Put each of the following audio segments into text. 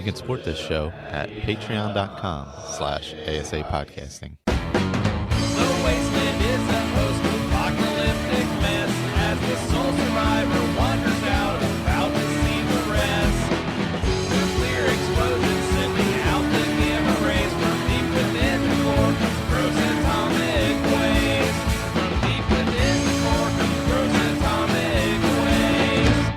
can support this show at patreon.com/ASA podcasting. The wasteland is a post-apocalyptic mess as the sole survivor wanders out, about to see the rest. Nuclear explosion sending out the gamma rays from deep within the core comes gross atomic waste. From deep within the core comes gross atomic waste.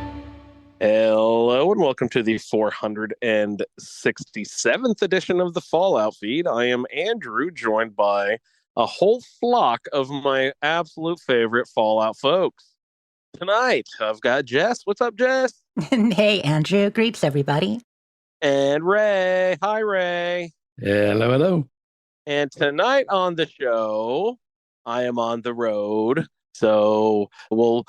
Hello and welcome to the 467th edition of the Fallout feed. I am Andrew, joined by a whole flock of my absolute favorite Fallout folks. Tonight, I've got Jess. What's up, Jess? Hey, Andrew. Greets, everybody. And Ray. Hi, Ray. Hello, hello. And tonight on the show, I am on the road, so we'll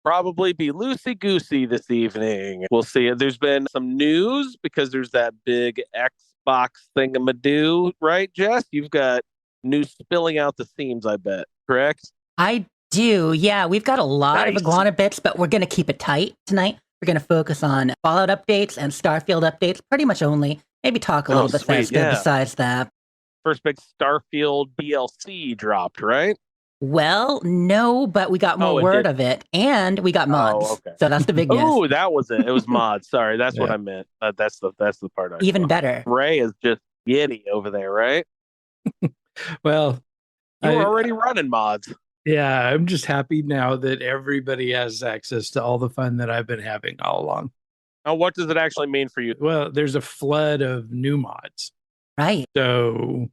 probably be loosey-goosey this evening. We'll see. There's been some news because there's that big Xbox thingamadoo, right, Jess? You've got news spilling out the seams, I bet, correct? I do. Yeah, we've got a lot of Iguana bits, but we're going to keep it tight tonight. We're going to focus on Fallout updates and Starfield updates, pretty much only. Maybe talk a little bit besides that. First big Starfield DLC dropped, right? Well, no, but we got more word of it, and we got mods. Oh, okay. So that's the big news. Oh, that was it. It was mods. Sorry, that's what I meant. That's the part. Even better. Ray is just giddy over there, right? Well, you were already running mods. Yeah, I'm just happy now that everybody has access to all the fun that I've been having all along. Oh, what does it actually mean for you? Well, there's a flood of new mods. Right. So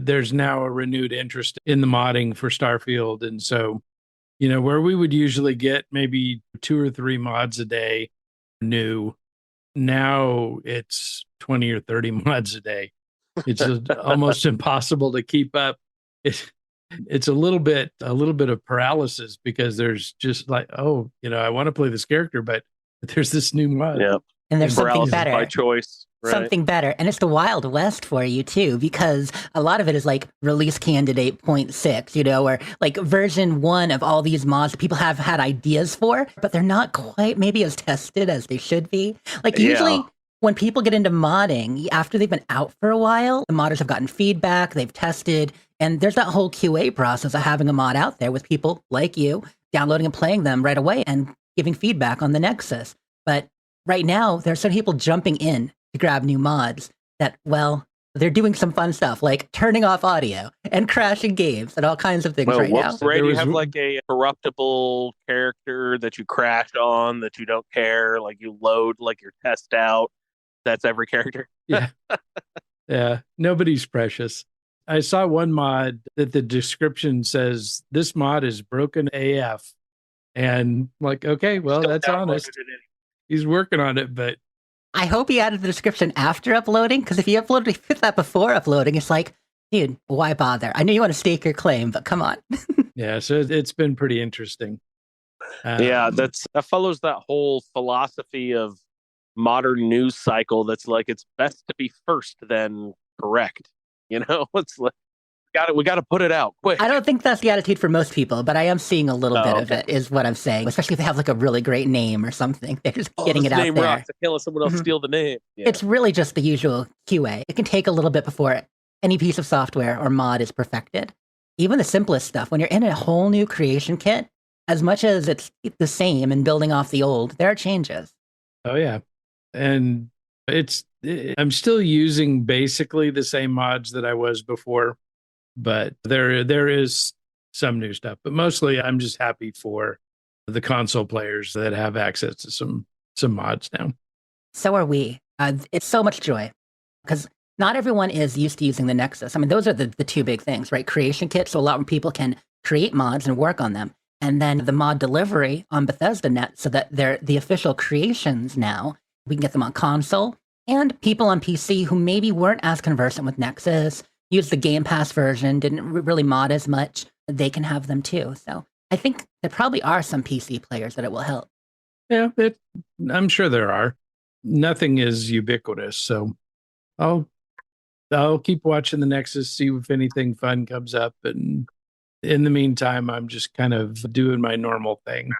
there's now a renewed interest in the modding for Starfield. And so, you know, where we would usually get maybe 2 or 3 mods a day new, now it's 20 or 30 mods a day. It's almost impossible to keep up. It's a little bit of paralysis because there's just like, oh, you know, I want to play this character, but there's this new mod. Yeah. And there's something paralysis better. By choice. Right. Something better. And it's the Wild West for you, too, because a lot of it is like release candidate 0.6, you know, or like version 1 of all these mods that people have had ideas for, but they're not quite maybe as tested as they should be. Like usually when people get into modding, after they've been out for a while, the modders have gotten feedback, they've tested, and there's that whole QA process of having a mod out there with people like you downloading and playing them right away and giving feedback on the Nexus. But right now, there's some people jumping in to grab new mods that, well, they're doing some fun stuff like turning off audio and crashing games and all kinds of things now. Ray, do you have like a corruptible character that you crash on that you don't care, like you load like your test out? That's every character. Yeah. Yeah. Nobody's precious. I saw one mod that the description says this mod is broken AF. And like, okay, well, that's honest. He's working on it, but I hope he added the description after uploading, because if he uploaded that before uploading, it's like, dude, why bother? I know you want to stake your claim, but come on. Yeah, so it's been pretty interesting. That follows that whole philosophy of modern news cycle that's like it's best to be first than correct. You know, it's like we got to put it out quick. I don't think that's the attitude for most people, but I am seeing a little bit of it, is what I'm saying. Especially if they have like a really great name or something. They're just getting it out there. Rocks to kill someone else steal the name. Yeah. It's really just the usual QA. It can take a little bit before any piece of software or mod is perfected. Even the simplest stuff, when you're in a whole new creation kit, as much as it's the same and building off the old, there are changes. Oh, yeah. And I'm still using basically the same mods that I was before. But there is some new stuff. But mostly I'm just happy for the console players that have access to some mods now. So are we. It's so much joy. Because not everyone is used to using the Nexus. I mean, those are the 2 big things, right? Creation kits, so a lot of people can create mods and work on them. And then the mod delivery on Bethesda Net, so that they're the official creations now. We can get them on console. And people on PC who maybe weren't as conversant with Nexus, used the Game Pass version, didn't really mod as much, they can have them too. So I think there probably are some PC players that it will help. Yeah, I'm sure there are. Nothing is ubiquitous, so I'll keep watching the Nexus, see if anything fun comes up, and in the meantime, I'm just kind of doing my normal thing.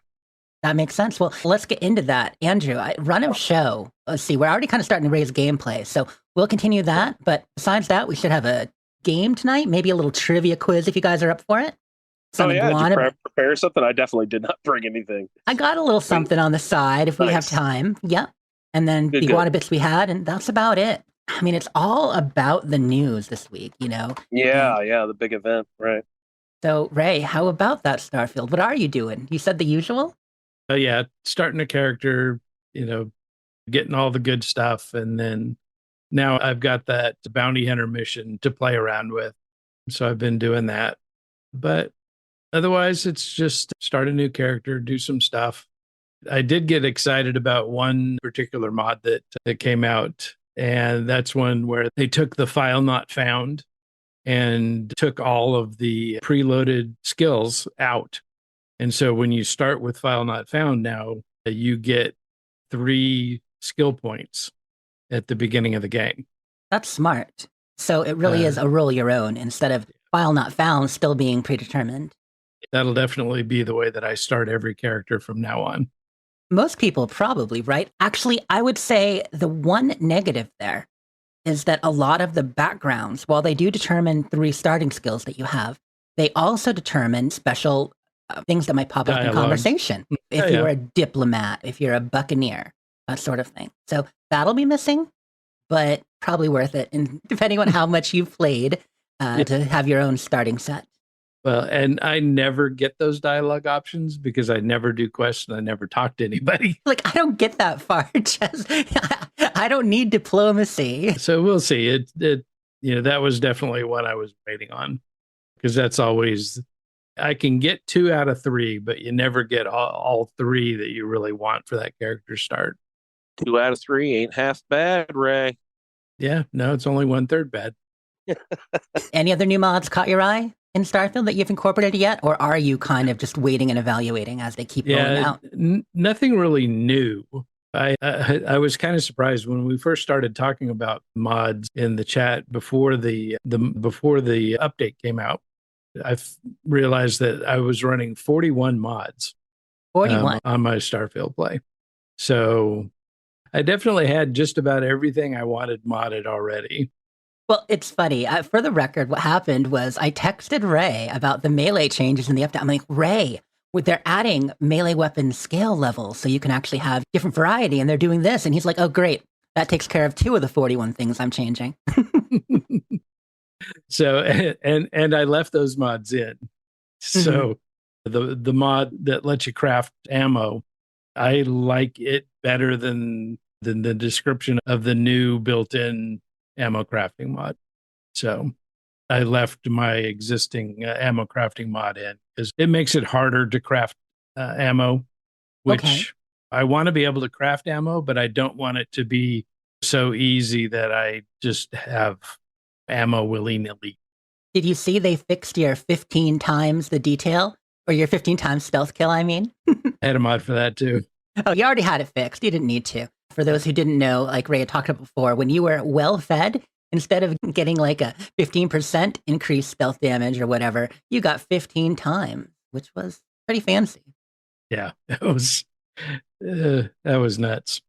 That makes sense. Well, let's get into that. Andrew, run of show. Let's see, we're already kind of starting to raise gameplay. So we'll continue that. But besides that, we should have a game tonight, maybe a little trivia quiz if you guys are up for it. Oh, yeah. Did you prepare something? I definitely did not bring anything. I got a little something on the side if we have time. Yep. And then the Iguana bits we had, and that's about it. I mean, it's all about the news this week, you know? Yeah, the big event, right. So, Ray, how about that, Starfield? What are you doing? You said the usual? Yeah, starting a character, getting all the good stuff. And then now I've got that bounty hunter mission to play around with. So I've been doing that. But otherwise, it's just start a new character, do some stuff. I did get excited about one particular mod that came out. And that's one where they took the file not found and took all of the preloaded skills out. And so when you start with file not found now, you get 3 skill points at the beginning of the game. That's smart. So it really is a roll your own instead of file not found still being predetermined. That'll definitely be the way that I start every character from now on. Most people probably, right? Actually, I would say the one negative there is that a lot of the backgrounds, while they do determine 3 starting skills that you have, they also determine special things that might pop up in conversation. If you're a diplomat, if you're a buccaneer, that sort of thing. So that'll be missing, but probably worth it. And depending on how much you've played to have your own starting set. Well, and I never get those dialogue options because I never do quests and I never talk to anybody. Like, I don't get that far. Just, I don't need diplomacy. So we'll see. That was definitely what I was waiting on, because that's always, I can get 2 out of 3, but you never get all 3 that you really want for that character start. 2 out of 3 ain't half bad, Ray. Yeah, no, it's only 1/3 bad. Any other new mods caught your eye in Starfield that you've incorporated yet? Or are you kind of just waiting and evaluating as they keep rolling out? Nothing really new. I was kind of surprised when we first started talking about mods in the chat before the update came out. I realized that I was running 41 mods 41 on my Starfield play. So I definitely had just about everything I wanted modded already. Well, it's funny. For the record, what happened was I texted Ray about the melee changes in the update. I'm like, Ray, they're adding melee weapon scale levels so you can actually have different variety, and they're doing this. And he's like, oh, great. That takes care of 2 of the 41 things I'm changing. So, and I left those mods in. So the mod that lets you craft ammo, I like it better than the description of the new built-in ammo crafting mod. So I left my existing ammo crafting mod in because it makes it harder to craft ammo, which I want to be able to craft ammo, but I don't want it to be so easy that I just have ammo willy-nilly. Did you see they fixed your 15 times the detail, or your 15 times stealth kill, I mean? I had a mod for that too. Oh, you already had it fixed. You didn't need to. For those who didn't know, like Ray had talked about before, when you were well fed, instead of getting like a 15% increased stealth damage or whatever, you got 15 times, which was pretty fancy. Yeah, that was nuts.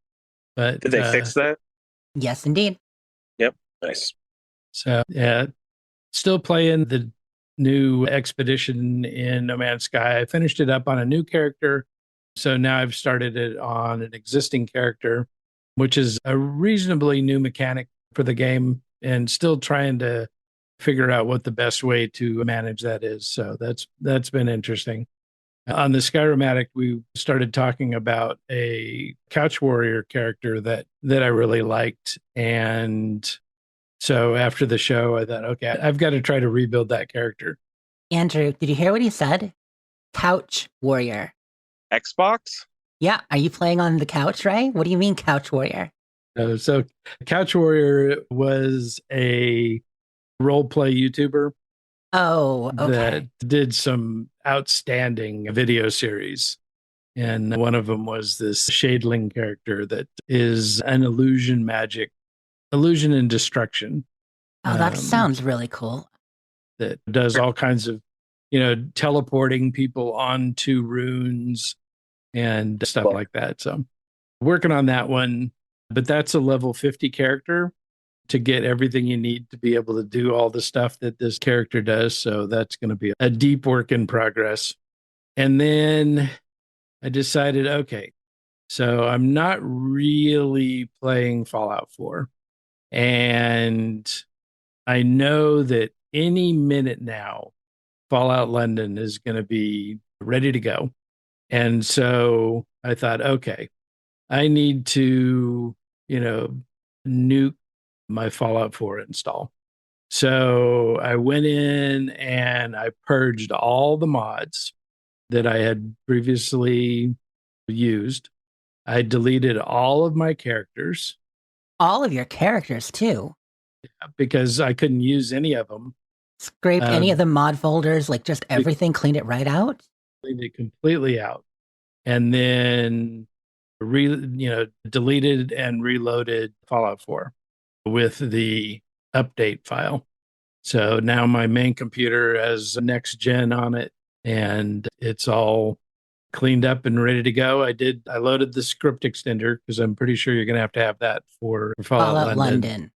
But did they fix that? Yes, indeed. Yep, nice. So yeah, still playing the new expedition in No Man's Sky. I finished it up on a new character. So now I've started it on an existing character, which is a reasonably new mechanic for the game, and still trying to figure out what the best way to manage that is. So that's been interesting. On the Skyrimatic, we started talking about a couch warrior character that I really liked. And so after the show, I thought, okay, I've got to try to rebuild that character. Andrew, did you hear what he said? Couch warrior. Xbox? Yeah. Are you playing on the couch, Ray? What do you mean couch warrior? So Couch Warrior was a role play YouTuber. Oh, okay. That did some outstanding video series. And one of them was this Shadeling character that is an illusion and destruction. Oh, that sounds really cool. That does all kinds of, teleporting people onto runes and stuff Cool. like that. So working on that one, but that's a level 50 character to get everything you need to be able to do all the stuff that this character does. So that's going to be a deep work in progress. And then I decided, okay, so I'm not really playing Fallout 4. And I know that any minute now, Fallout London is going to be ready to go. And so I thought, okay, I need to, nuke my Fallout 4 install. So I went in and I purged all the mods that I had previously used. I deleted all of my characters All of your characters, too. because I couldn't use any of them. Scraped any of the mod folders, like just everything, cleaned it right out? Cleaned it completely out. And then deleted and reloaded Fallout 4 with the update file. So now my main computer has next gen on it and it's all cleaned up and ready to go. I loaded the script extender because I'm pretty sure you're going to have that for Fallout London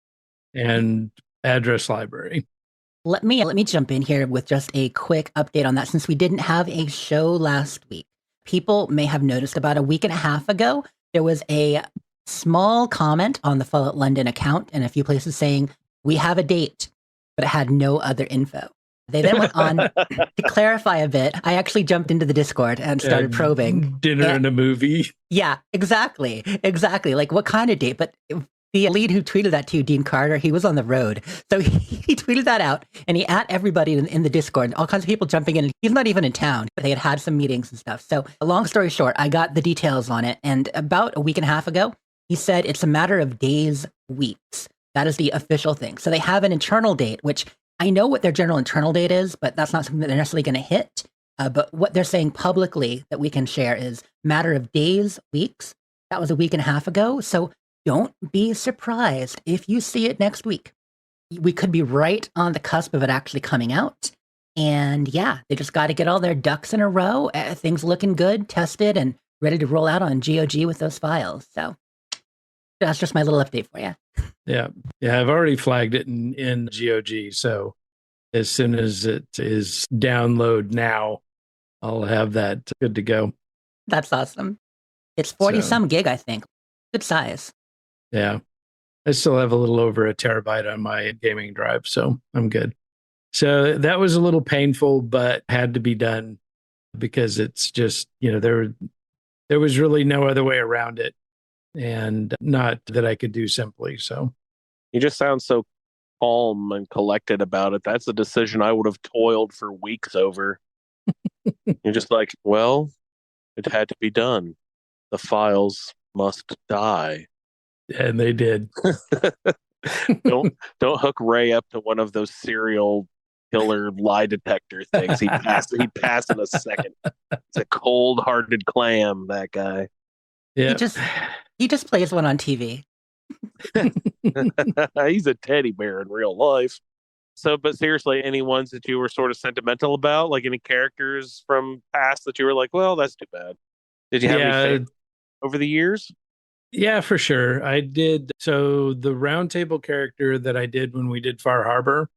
and address library. Let me jump in here with just a quick update on that since we didn't have a show last week. People may have noticed about a week and a half ago, there was a small comment on the Fallout London account and a few places saying, we have a date, but it had no other info. They then went on to clarify a bit. I actually jumped into the Discord and started probing. Dinner and a movie. Yeah, exactly. Like what kind of date? But the lead who tweeted that to you, Dean Carter, he was on the road. So he tweeted that out and he at everybody in the Discord, all kinds of people jumping in. He's not even in town, but they had some meetings and stuff. So long story short, I got the details on it. And about a week and a half ago, he said it's a matter of days, weeks. That is the official thing. So they have an internal date, which I know what their general internal date is, but that's not something that they're necessarily going to hit. But what they're saying publicly that we can share is matter of days, weeks. That was a week and a half ago. So don't be surprised if you see it next week. We could be right on the cusp of it actually coming out. And yeah, they just got to get all their ducks in a row. Things looking good, tested, and ready to roll out on GOG with those files. So that's just my little update for you. Yeah. I've already flagged it in GOG. So as soon as it is download now, I'll have that good to go. That's awesome. It's 40 some gig, I think. Good size. Yeah. I still have a little over a terabyte on my gaming drive, so I'm good. So that was a little painful, but had to be done because it's just, there was really no other way around it. And not that I could do simply. So you just sound so calm and collected about it. That's a decision I would have toiled for weeks over. You're just like, well, it had to be done. The files must die. And they did. don't hook Ray up to one of those serial killer lie detector things. He'd pass in a second. It's a cold-hearted clam, that guy. Yeah. He just plays one on TV. He's a teddy bear in real life. So, but seriously, any ones that you were sort of sentimental about, like any characters from past that you were like, well, that's too bad. Did you have any favorites over the years? Yeah, for sure. I did. So the roundtable character that I did when we did Far Harbor,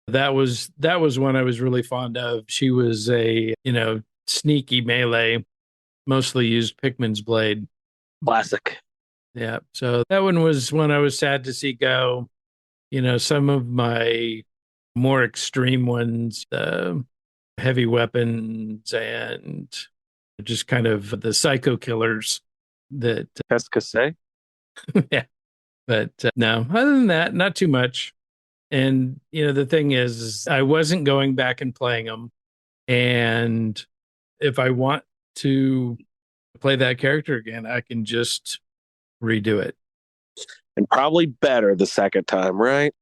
that was one I was really fond of. She was a, sneaky melee, mostly used Pikmin's blade. Classic. Yeah. So that one was one I was sad to see go. Some of my more extreme ones, heavy weapons and just kind of the psycho killers that Pescase. yeah. But no, other than that, not too much. And the thing is I wasn't going back and playing them. And if I want to play that character again, I can just redo it. And probably better the second time, right?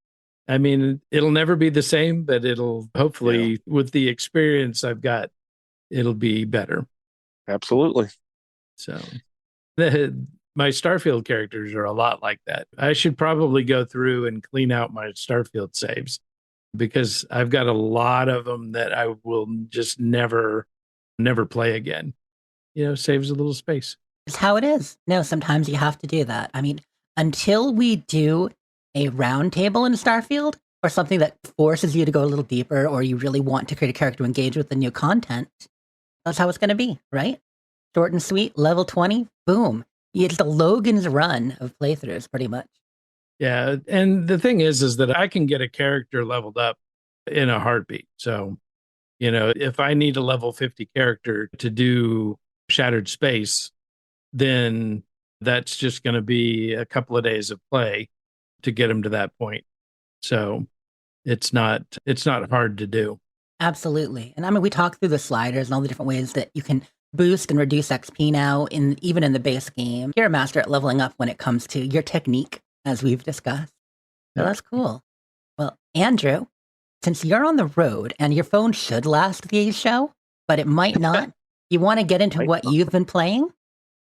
I mean, it'll never be the same, but it'll hopefully, with the experience I've got, it'll be better. Absolutely. So my Starfield characters are a lot like that. I should probably go through and clean out my Starfield saves because I've got a lot of them that I will just never play again. saves a little space. It's how it is. No, sometimes you have to do that. I mean, until we do a round table in Starfield or something that forces you to go a little deeper or you really want to create a character to engage with the new content, that's how it's going to be, right? Short and sweet, level 20, boom. It's the Logan's run of playthroughs, pretty much. Yeah. And the thing is that I can get a character leveled up in a heartbeat. So, if I need a level 50 character to do Shattered Space, then that's just going to be a couple of days of play to get him to that point. So it's not hard to do. Absolutely. And I mean, we talked through the sliders and all the different ways that you can boost and reduce XP now, even in the base game. You're a master at leveling up when it comes to your technique, as we've discussed. So that's cool. Well, Andrew, since you're on the road and your phone should last the show, but it might not, you want to get into what you've been playing?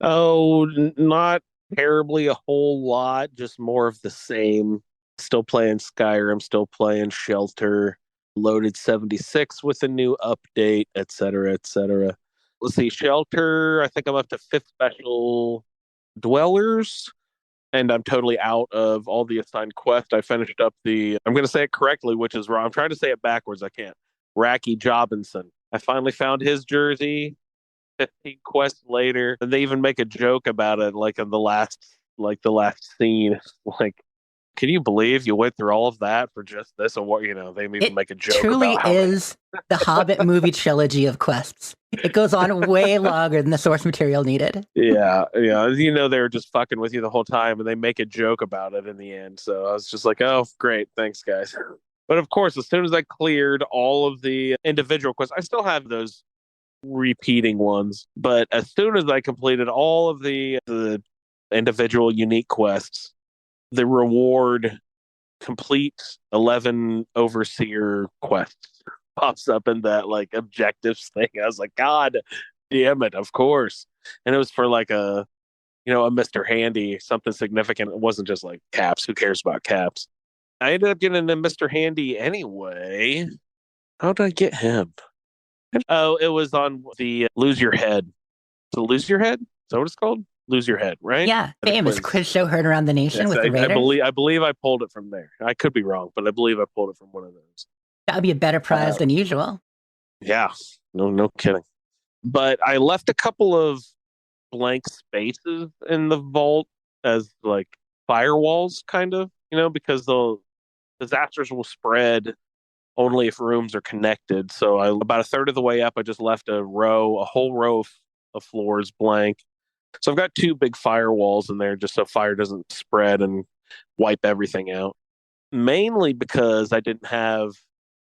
Oh, not terribly a whole lot, just more of the same. Still playing Skyrim, still playing Shelter, loaded 76 with a new update, etc., etc. Let's see, Shelter, I think I'm up to 5th special Dwellers, and I'm totally out of all the assigned quests. I finished up I'm going to say it correctly, which is wrong. I'm trying to say it backwards. I can't. Racky Jobinson. I finally found his jersey 15 quests later, and they even make a joke about it, like in the last scene. Like, can you believe you went through all of that for just this? And what, they even make a joke truly about how is the Hobbit movie trilogy of quests. It goes on way longer than the source material needed. Yeah. They were just fucking with you the whole time, and they make a joke about it in the end. So I was just like, oh, great, thanks, guys. But of course, as soon as I cleared all of the individual quests, I still have those repeating ones, but as soon as I completed all of the individual unique quests, the reward complete 11 overseer quests pops up in that like objectives thing. I was like, God damn it, of course. And it was for like a Mr. Handy, something significant. It wasn't just like caps. Who cares about caps? I ended up getting a Mr. Handy anyway. How did I get him? Oh, it was on the Lose Your Head. So Lose Your Head? Is that what it's called? Lose Your Head, right? Yeah, famous quiz show heard around the nation with the Raiders. I believe I pulled it from there. I could be wrong, but I believe I pulled it from one of those. That would be a better prize than usual. Yeah, no kidding. But I left a couple of blank spaces in the vault as like firewalls, kind of, because the disasters will spread only if rooms are connected. So about a third of the way up, I just left a whole row of floors blank. So I've got 2 big firewalls in there just so fire doesn't spread and wipe everything out. Mainly because I didn't have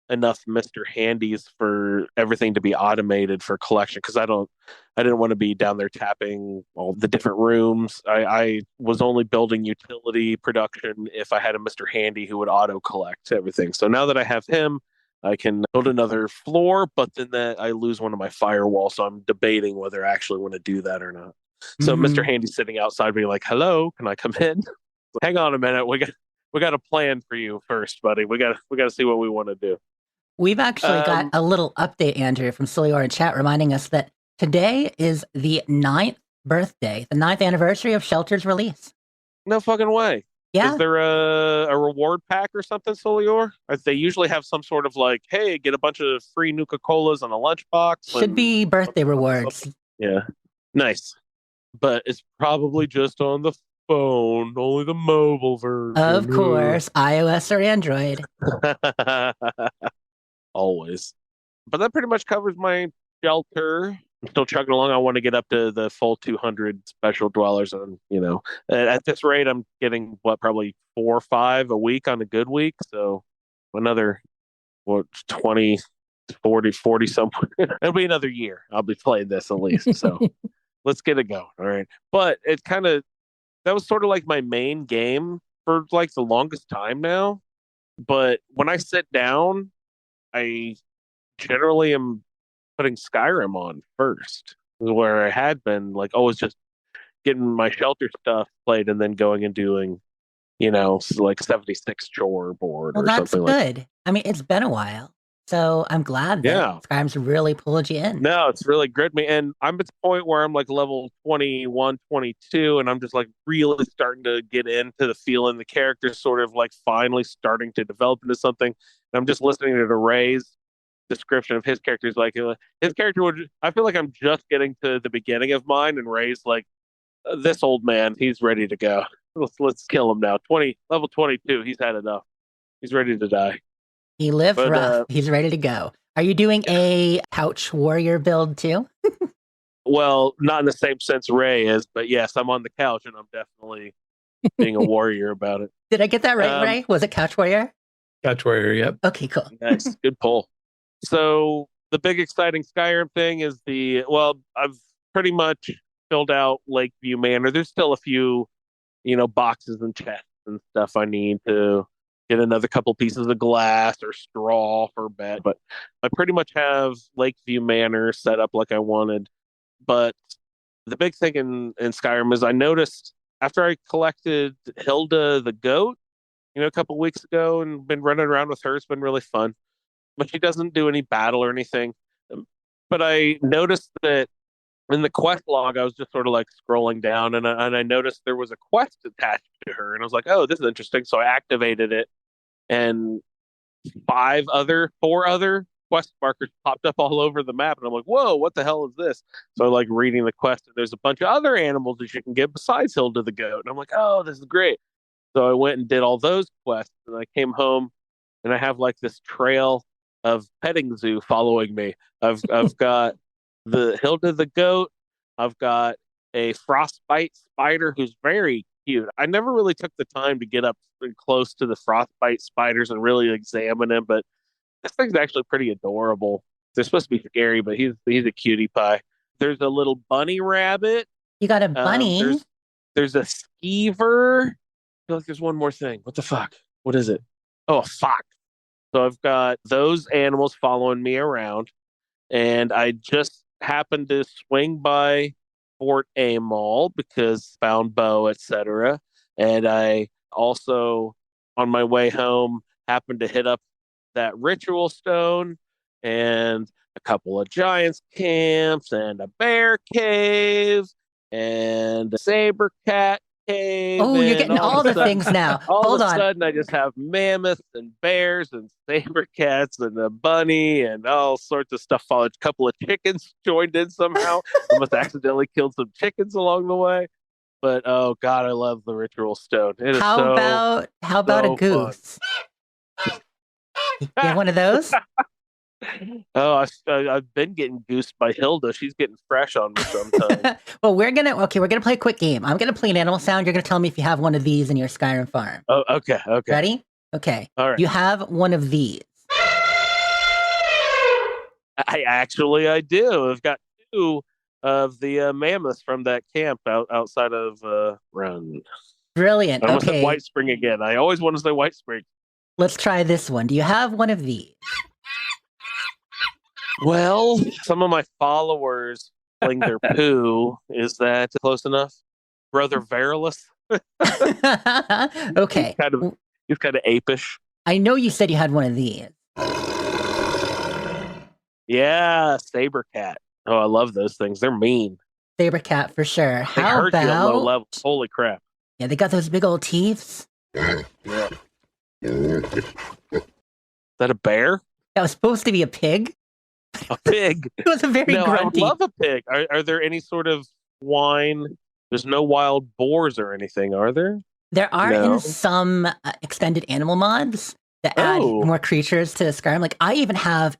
enough Mr. Handies for everything to be automated for collection, because I didn't want to be down there tapping all the different rooms. I was only building utility production if I had a Mr. Handy who would auto collect everything. So now that I have him, I can build another floor, but then I lose one of my firewalls. So I'm debating whether I actually want to do that or not. So Mr. Handy's sitting outside being like, hello, can I come in? Hang on a minute. We got a plan for you first, buddy. We got to see what we want to do. We've actually got a little update, Andrew, from Solior in chat reminding us that today is the 9th birthday, the 9th anniversary of Shelter's release. No fucking way. Yeah. Is there a reward pack or something, Solior? They usually have some sort of like, hey, get a bunch of free Nuka-Colas on a lunchbox. Should be birthday rewards. Yeah. Nice. But it's probably just on the phone, only the mobile version. Of course, iOS or Android. Always. But that pretty much covers my Shelter. I'm still chugging along. I want to get up to the full 200 special dwellers. And, at this rate, I'm getting, probably 4 or 5 a week on a good week. So another, 20, 40 somewhere. It'll be another year. I'll be playing this at least. So let's get it going. All right. But that was sort of like my main game for like the longest time now. But when I sit down, I generally am putting Skyrim on first, where I had been like always just getting my Shelter stuff played and then going and doing, like 76 chore board or something like that. Well, that's good. I mean, it's been a while. So I'm glad that Yeah. Skyrim's really pulled you in. No, it's really gripped me. And I'm at the point where I'm like level 21, 22, and I'm just like really starting to get into the feeling. The character's sort of like finally starting to develop into something. And I'm just listening to Ray's description of his character. Like his character would, I feel like I'm just getting to the beginning of mine, and Ray's like, this old man, he's ready to go. Let's kill him now. Level 22, he's had enough. He's ready to die. He lived But, rough. He's ready to go. Are you doing a couch warrior build too? Well, not in the same sense Ray is, but yes, I'm on the couch and I'm definitely being a warrior about it. Did I get that right, Ray? Was it couch warrior? Couch warrior, yep. Okay, cool. Nice, good pull. So the big exciting Skyrim thing is I've pretty much filled out Lakeview Manor. There's still a few, boxes and chests and stuff I need to get another couple pieces of glass or straw for a bed. But I pretty much have Lakeview Manor set up like I wanted. But the big thing in Skyrim is I noticed after I collected Hilda the goat, a couple weeks ago and been running around with her. It's been really fun. But she doesn't do any battle or anything. But I noticed that in the quest log, I was just sort of like scrolling down and I noticed there was a quest attached to her. And I was like, oh, this is interesting. So I activated it and four other quest markers popped up all over the map. And I'm like, whoa, what the hell is this? So I like reading the quest and there's a bunch of other animals that you can get besides Hilda the goat. And I'm like, oh, this is great. So I went and did all those quests and I came home and I have like this trail of petting zoo following me. I've got the Hilda the goat. I've got a frostbite spider who's very cute. I never really took the time to get up close to the frostbite spiders and really examine them, but this thing's actually pretty adorable. They're supposed to be scary, but he's a cutie pie. There's a little bunny rabbit. You got a bunny? There's a skeever. I feel like there's one more thing. What the fuck? What is it? Oh, a fox. So I've got those animals following me around, and I just happened to swing by Fort Amal because found bow, etc. And I also, on my way home, happened to hit up that ritual stone and a couple of giants camps and a bear cave and a saber cat cave. Oh, you're getting all the things now. All Hold of a on. sudden, I just have mammoths and bears and saber cats and a bunny and all sorts of stuff. Followed. A couple of chickens joined in somehow. I must have accidentally killed some chickens along the way. But oh god, I love the ritual stone. It is How about so a goose? You have one of those? Oh, I've been getting goosed by Hilda. She's getting fresh on me sometimes. Well, we're gonna play a quick game. I'm gonna play an animal sound. You're gonna tell me if you have one of these in your Skyrim farm. Oh, okay. Ready? Okay. All right. You have one of these. I do. I've got two of the mammoths from that camp outside of Run. Brilliant. I almost said Okay. White Spring again. I always want to say White Spring. Let's try this one. Do you have one of these? Well, some of my followers fling their poo. Is that close enough? Brother Verilus? Okay. He's kind of apish. I know you said you had one of these. Yeah, saber cat. Oh, I love those things. They're mean. Saber cat for sure. They How hurt you at low about? levels. Holy crap. Yeah, they got those big old teeth. Is that a bear? That was supposed to be a pig. A pig? It was a very No, I grunty. love a pig. Are there any sort of swine? There's no wild boars or anything, are there? There are No. in some extended animal mods that add Oh. more creatures to Skyrim. Like I even have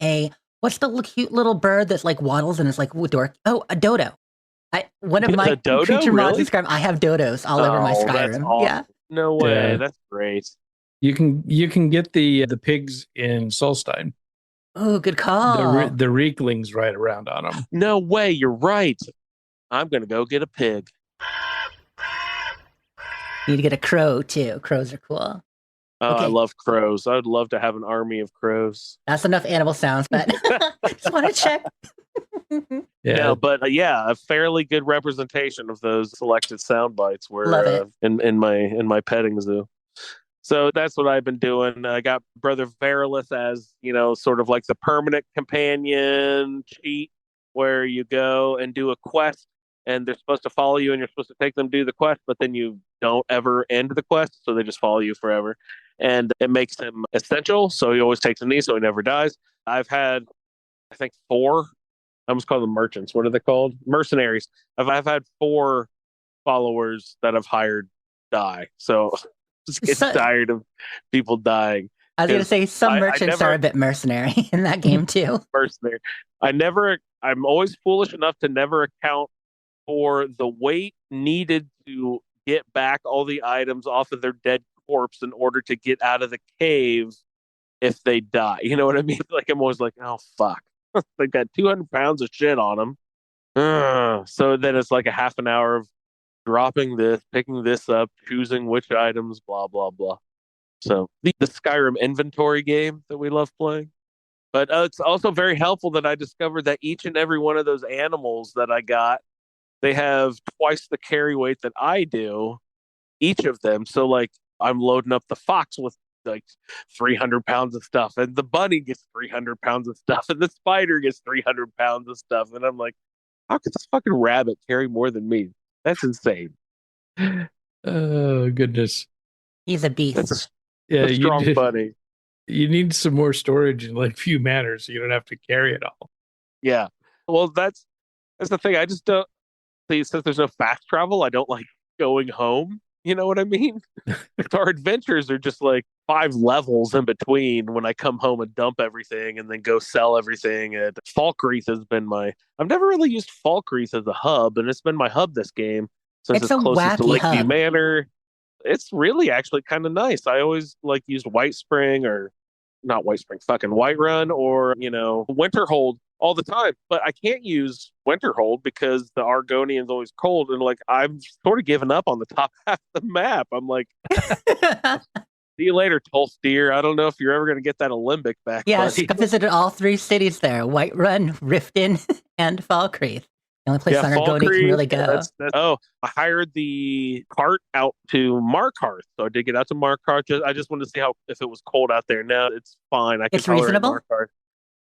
what's the cute little bird that's like waddles and is like dork? Oh, a dodo. One of A my dodo? creature mods Really? in Skyrim. I have dodos all over my Oh, that's Skyrim. awesome. Yeah. No way. Yeah. That's great. You can get the pigs in Solstein. Oh, good call. The Reeklings ride around on them. No way. You're right. I'm going to go get a pig. You need to get a crow too. Crows are cool. Oh, Okay. I love crows. I'd love to have an army of crows. That's enough animal sounds, but just want to check. Yeah, No, but a fairly good representation of those selected sound bites were Love it. in my petting zoo. So that's what I've been doing. I got Brother Verilus as, sort of like the permanent companion cheat where you go and do a quest and they're supposed to follow you and you're supposed to take them do the quest, but then you don't ever end the quest. So they just follow you forever. And it makes him essential. So he always takes a knee so he never dies. I've had, I think, four. I almost call them merchants. What are they called? Mercenaries. I've had four followers that I've hired die. So just get tired of people dying. I was going to say some merchants are a bit mercenary in that game too. Mercenary. I'm always foolish enough to never account for the weight needed to get back all the items off of their dead corpse in order to get out of the cave if they die. You know what I mean? Like, I'm always like, oh, fuck. They got 200 pounds of shit on them. So then it's like a half an hour of dropping this, picking this up, choosing which items, blah, blah, blah. So the Skyrim inventory game that we love playing. But it's also very helpful that I discovered that each and every one of those animals that I got, they have twice the carry weight that I do, each of them. So, like, I'm loading up the fox with like 300 pounds of stuff, and the bunny gets 300 pounds of stuff, and the spider gets 300 pounds of stuff. And I'm like, how could this fucking rabbit carry more than me? That's insane. Oh, goodness. He's a beast. That's a strong bunny. You need some more storage and like few manners so you don't have to carry it all. Yeah. Well, that's the thing. I just don't see, since there's no fast travel, I don't like going home. You know what I mean? Our adventures are just like 5 levels in between when I come home and dump everything and then go sell everything. And Falkreath has been I've never really used Falkreath as a hub, and it's been my hub this game since it's closest to Lakeview Manor. It's really actually kind of nice. I always like used White Spring or not White Spring, fucking Whiterun or, Winterhold all the time. But I can't use Winterhold because the Argonian's always cold. And like, I've sort of given up on the top half of the map. I'm like, see you later, Tolfdir. I don't know if you're ever going to get that Alembic back. Yes, I visited all 3 cities there, Whiterun, Riften, and Falkreath. The only place on Argonia can really go. I hired the cart out to Markarth. So I did get out to Markarth. I just wanted to see if it was cold out there. Now it's fine. It's reasonable? Markarth.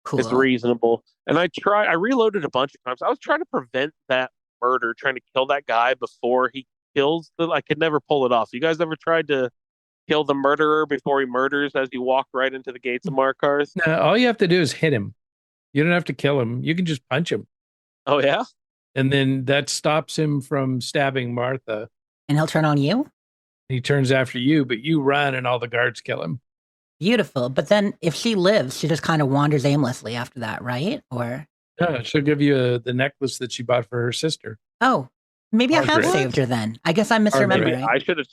Cool. It's reasonable. And I reloaded a bunch of times. I was trying to prevent that murder, trying to kill that guy before he kills I could never pull it off. You guys ever tried to kill the murderer before he murders as you walk right into the gates of Markarth? No, all you have to do is hit him. You don't have to kill him. You can just punch him. Oh, yeah? And then that stops him from stabbing Martha. And he'll turn on you? He turns after you, but you run and all the guards kill him. Beautiful. But then if she lives, she just kind of wanders aimlessly after that, right? Or no, she'll give you the necklace that she bought for her sister. Oh, maybe I have saved her then. I guess I'm misremembering. I should have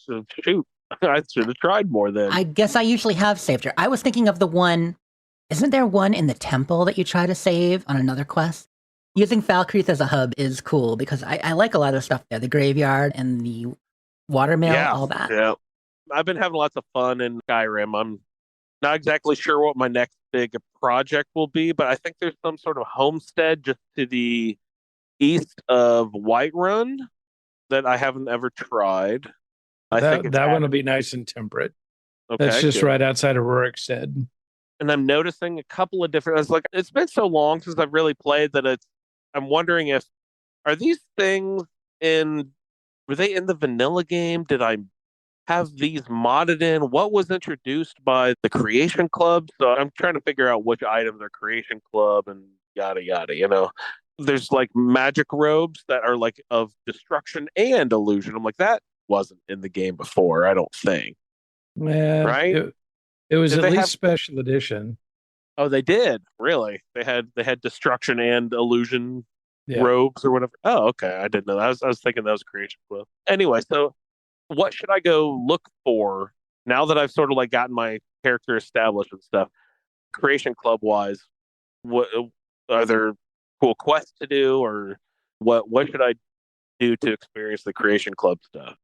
I should have tried more then. I guess I usually have saved her. I was thinking of the one. Isn't there one in the temple that you try to save on another quest? Using Falkreath as a hub is cool because I like a lot of stuff there. The graveyard and the watermill, all that. Yeah. I've been having lots of fun in Skyrim. I'm not exactly sure what my next big project will be, but I think there's some sort of homestead just to the east of Whiterun that I haven't ever tried. I think that one will be nice and temperate. Okay, that's just right outside of Rorikstead. And I'm noticing a couple of different. It's been so long since I've really played that I'm wondering are these things were they in the vanilla game? Did I have these modded in? What was introduced by the Creation Club? So I'm trying to figure out which items are Creation Club and yada yada. There's like magic robes that are like of destruction and illusion. I'm like, that wasn't in the game before, I don't think. Yeah, right? It was at least special edition. Oh, they did? Really? They had destruction and illusion robes or whatever. Oh, okay. I didn't know that. I was thinking that was Creation Club. Anyway, so what should I go look for now that I've sort of like gotten my character established and stuff? Creation Club wise, what are there cool quests to do, or what should I do to experience the Creation Club stuff?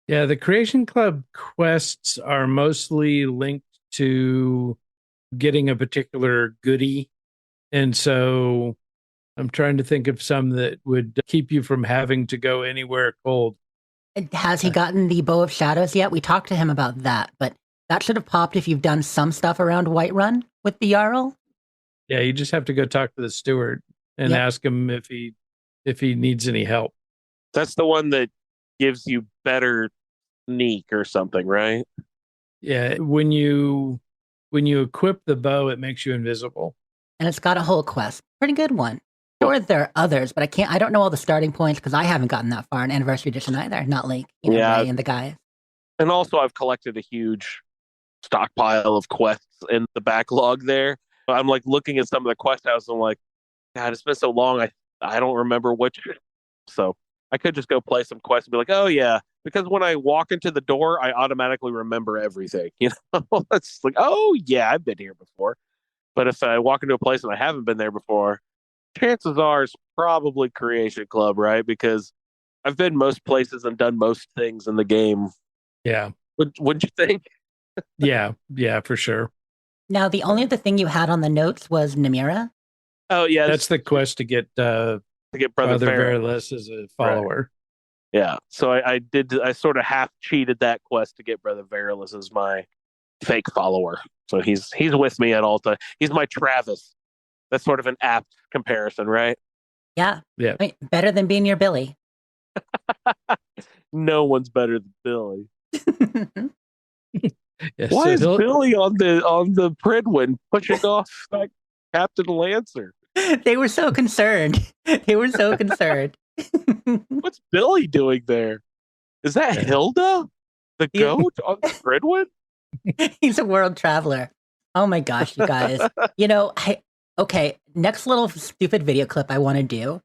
Yeah, the Creation Club quests are mostly linked to getting a particular goodie. And so I'm trying to think of some that would keep you from having to go anywhere cold. Has he gotten the Bow of Shadows yet? We talked to him about that, but That should have popped if you've done some stuff around Whiterun with the Jarl. Yeah, you just have to go talk to the steward and Yep. ask him if he needs any help. That's the one that gives you better sneak or something, right? Yeah, when you equip the bow, it makes you invisible. And it's got a whole quest. Pretty good one. Sure, there are others, but I don't know all the starting points because I haven't gotten that far in Anniversary Edition either. Not like, Yeah. Ray and the guys. And also, I've collected a huge stockpile of quests in the backlog there. I'm like looking at some of the quest houses. I'm like, God, it's been so long. I don't remember which. So I could just go play some quests and be like, oh yeah, because when I walk into the door, I automatically remember everything. It's like, oh yeah, I've been here before. But if I walk into a place and I haven't been there before, chances are it's probably Creation Club, right? Because I've been most places and done most things in the game. Yeah. Wouldn't you think? Yeah, for sure. Now, the only other thing you had on the notes was Namira. Oh yeah, That's the quest to get to get Brother Farrell. Verilus as a follower. Yeah, so I sort of half cheated that quest to get Brother Verilus as my fake follower. So he's with me at all times. He's my Travis. That's sort of an apt comparison, right? Yeah. Yeah. I mean, better than being your Billy. No one's better than Billy. Yeah, Why so is Billy on the Pridwin pushing off like Captain Lancer? They were so concerned. They were so concerned. What's Billy doing there? Is that Hilda, the goat on the Pridwin? He's a world traveler. Oh my gosh, you guys. Okay, next little stupid video clip I want to do.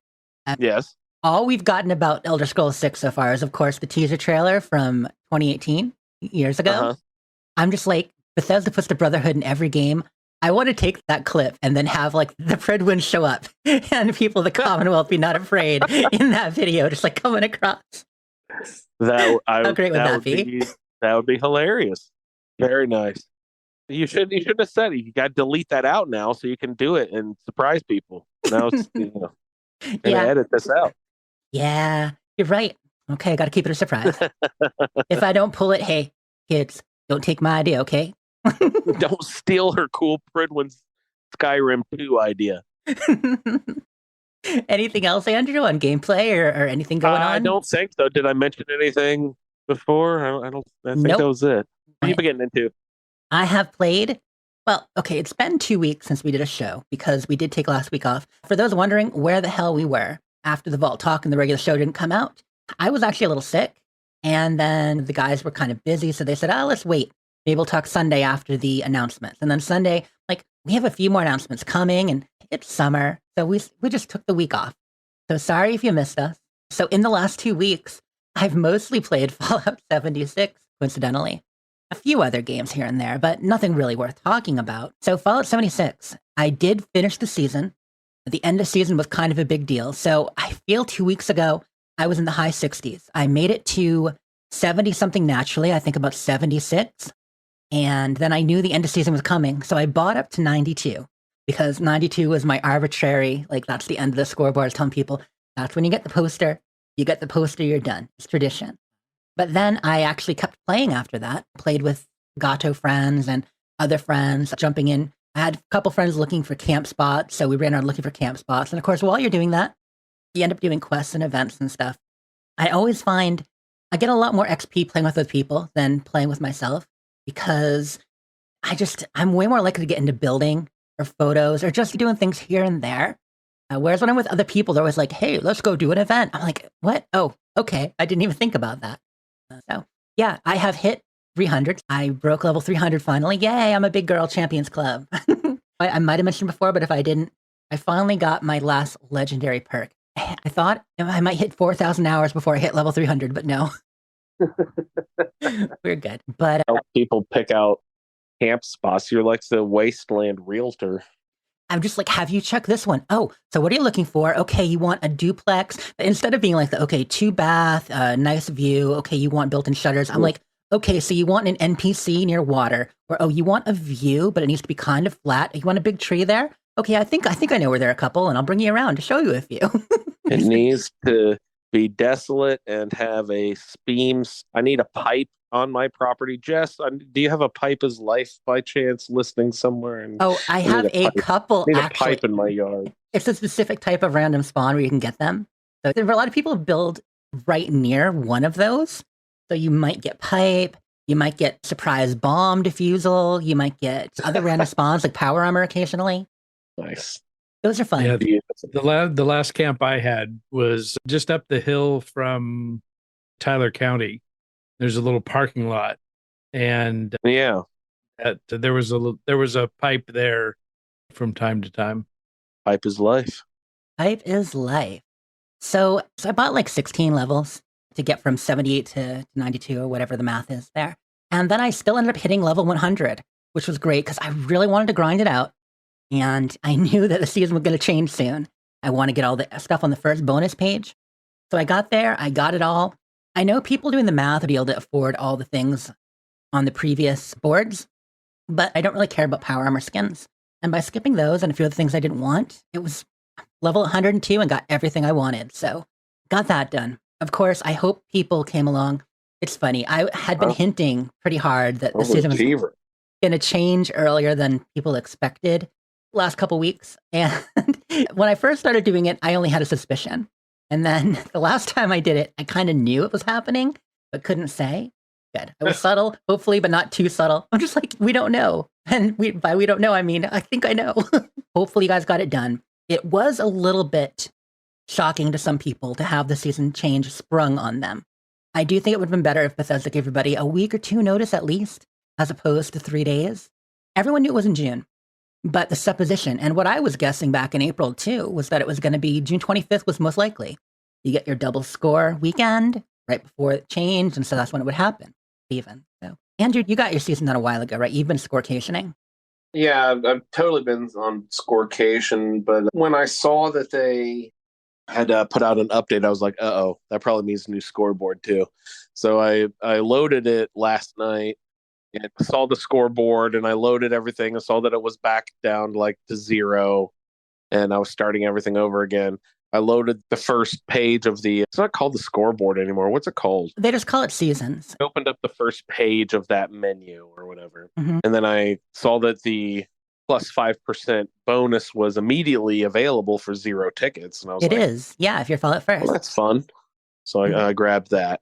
Yes. All we've gotten about Elder Scrolls 6 so far is, of course, the teaser trailer from 2018, years ago. Uh-huh. I'm just like, Bethesda puts the Brotherhood in every game. I want to take that clip and then have like the Pridwin show up and people of the Commonwealth be not afraid in that video, just like coming across. How great would that be? That would be hilarious. Very nice. You should have said it. You got to delete that out now so you can do it and surprise people. Now it's gonna edit this out. Yeah, you're right. Okay, I got to keep it a surprise. If I don't pull it, hey, kids, don't take my idea, okay? Don't steal her cool Pridwin Skyrim 2 idea. Anything else, Andrew, on gameplay or anything going on? I don't think so. Did I mention anything before? I think Nope. that was it. What have you been getting into? I have played. Well, okay, it's been 2 weeks since we did a show because we did take last week off. For those wondering where the hell we were after the Vault Talk and the regular show didn't come out, I was actually a little sick. And then the guys were kind of busy, so they said, let's wait. Maybe we'll talk Sunday after the announcements. And then Sunday, we have a few more announcements coming, and it's summer, so we just took the week off. So sorry if you missed us. So in the last 2 weeks, I've mostly played Fallout 76, coincidentally. A few other games here and there, but nothing really worth talking about. So Fallout 76, I did finish the season. The end of season was kind of a big deal. So I feel 2 weeks ago, I was in the high 60s. I made it to 70-something naturally, I think about 76. And then I knew the end of season was coming. So I bought up to 92 because 92 was my arbitrary, that's the end of the scoreboard. I was telling people, that's when you get the poster. You get the poster, you're done. It's tradition. But then I actually kept playing after that, played with Gato friends and other friends, jumping in. I had a couple friends looking for camp spots, so we ran around looking for camp spots. And of course, while you're doing that, you end up doing quests and events and stuff. I always find I get a lot more XP playing with other people than playing with myself because I'm way more likely to get into building or photos or just doing things here and there. Whereas when I'm with other people, they're always like, hey, let's go do an event. I'm like, what? Oh, okay. I didn't even think about that. So yeah, I have hit 300. I broke level 300 finally. Yay, I'm a big girl champions club. I might have mentioned before, but if I didn't, I finally got my last legendary perk. I thought I might hit 4,000 hours before I hit level 300, but no. We're good. But Help people pick out camp spots. You're like the wasteland realtor. I'm just like, have you checked this one? Oh, so what are you looking for? Okay, you want a duplex. Instead of being like, okay, 2-bath, nice view. Okay, you want built-in shutters. I'm like, okay, so you want an NPC near water. Or, oh, you want a view, but it needs to be kind of flat. You want a big tree there? Okay, I think I know where there are a couple, and I'll bring you around to show you a few. It needs to be desolate and have a beams. I need a pipe on my property. Jess, do you have a pipe as life by chance listing somewhere? And Oh, I need have a pipe. couple I need actually. a pipe in my yard. It's a specific type of random spawn where you can get them. So there are a lot of people who build right near one of those. So you might get pipe, you might get surprise bomb diffusal, you might get other random spawns like power armor occasionally. Nice. Those are fun. Yeah, the last camp I had was just up the hill from Tyler County. There's a little parking lot, and Yeah. there was a pipe there from time to time. Pipe is life. Pipe is life. So I bought like 16 levels to get from 78 to 92 or whatever the math is there. And then I still ended up hitting level 100, which was great because I really wanted to grind it out. And I knew that the season was going to change soon. I want to get all the stuff on the first bonus page. So I got there, I got it all. I know people doing the math would be able to afford all the things on the previous boards, but I don't really care about power armor skins. And by skipping those and a few other things I didn't want, it was level 102 and got everything I wanted. So got that done. Of course, I hope people came along. It's funny. I had been hinting pretty hard that the season was going to change earlier than people expected last couple weeks. And when I first started doing it, I only had a suspicion. And then the last time I did it, I kind of knew it was happening, but couldn't say. Good. I was subtle, hopefully, but not too subtle. I'm just like, we don't know. And by we don't know, I mean, I think I know. Hopefully you guys got it done. It was a little bit shocking to some people to have the season change sprung on them. I do think it would have been better if Bethesda gave everybody a week or two notice at least, as opposed to 3 days. Everyone knew it was in June, but the supposition, and what I was guessing back in April too, was that it was going to be June 25th was most likely. You get your double score weekend right before it changed, and so that's when it would happen, even. So, Andrew, you got your season done a while ago, right? You've been scorecationing. Yeah, I've totally been on scorecation, but when I saw that they had put out an update, I was like, uh-oh, that probably means a new scoreboard too. So I loaded it last night and saw the scoreboard, and I loaded everything and saw that it was back down like to 0, and I was starting everything over again. I loaded the first page of it's not called the scoreboard anymore. What's it called? They just call it seasons. I opened up the first page of that menu or whatever. Mm-hmm. And then I saw that the plus 5% bonus was immediately available for 0 tickets. And I was It is. Yeah, if you're follow it first. Well, that's fun. So I grabbed that.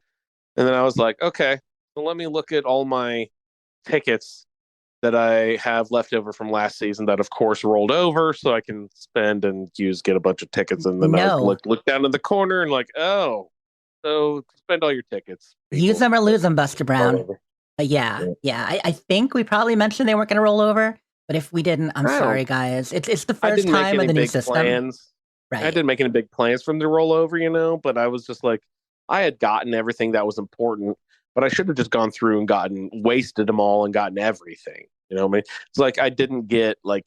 And then I was like, okay, well, let me look at all my tickets that I have left over from last season that, of course, rolled over so I can spend and get a bunch of tickets. And then I look down in the corner and like, oh, so spend all your tickets. Use them or lose them, Buster Brown. Yeah. I think we probably mentioned they weren't going to roll over, but if we didn't, I'm sorry, guys. It's the first time of the new system. Right. I didn't make any big plans from the rollover, but I was just like, I had gotten everything that was important, but I should have just gone through and wasted them all and gotten everything. You know what I mean? It's like I didn't get like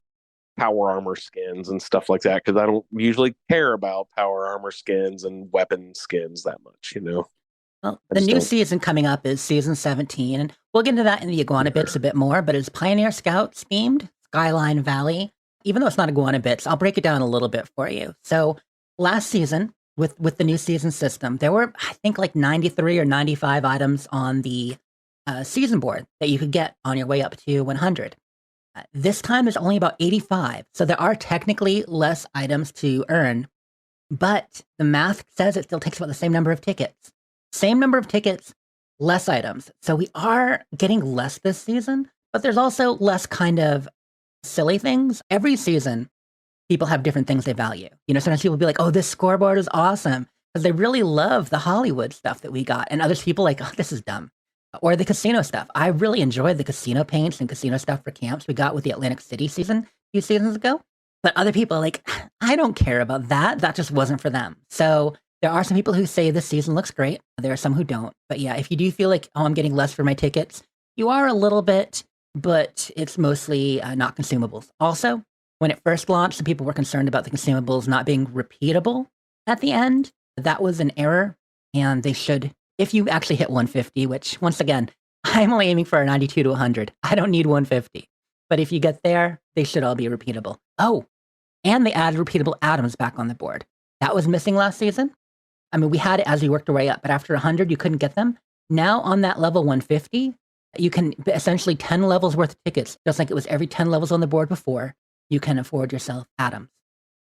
power armor skins and stuff like that because I don't usually care about power armor skins and weapon skins that much, Well, the new season coming up is season 17, and we'll get into that in the Iguana Bits a bit more, but it's Pioneer Scouts themed, Skyline Valley. Even though it's not Iguana Bits, I'll break it down a little bit for you. So last season, with the new season system, there were, I think, like 93 or 95 items on the season board that you could get on your way up to 100. This time there's only about 85, so there are technically less items to earn, but the math says it still takes about the same number of tickets. Same number of tickets, less items. So we are getting less this season, but there's also less kind of silly things. Every season, people have different things they value. Sometimes people will be like, oh, this scoreboard is awesome, because they really love the Hollywood stuff that we got. And other people like, oh, this is dumb. Or the casino stuff. I really enjoyed the casino paints and casino stuff for camps we got with the Atlantic City season a few seasons ago. But other people are like, I don't care about that. That just wasn't for them. So there are some people who say this season looks great. There are some who don't. But yeah, if you do feel like, oh, I'm getting less for my tickets, you are a little bit, but it's mostly not consumables. Also, when it first launched, some people were concerned about the consumables not being repeatable at the end. That was an error, and they should, if you actually hit 150, which, once again, I'm only aiming for a 92 to 100. I don't need 150. But if you get there, they should all be repeatable. Oh, and they added repeatable atoms back on the board. That was missing last season. I mean, we had it as we worked our way up, but after 100, you couldn't get them. Now on that level 150, you can essentially 10 levels worth of tickets, just like it was every 10 levels on the board before. You can afford yourself atoms.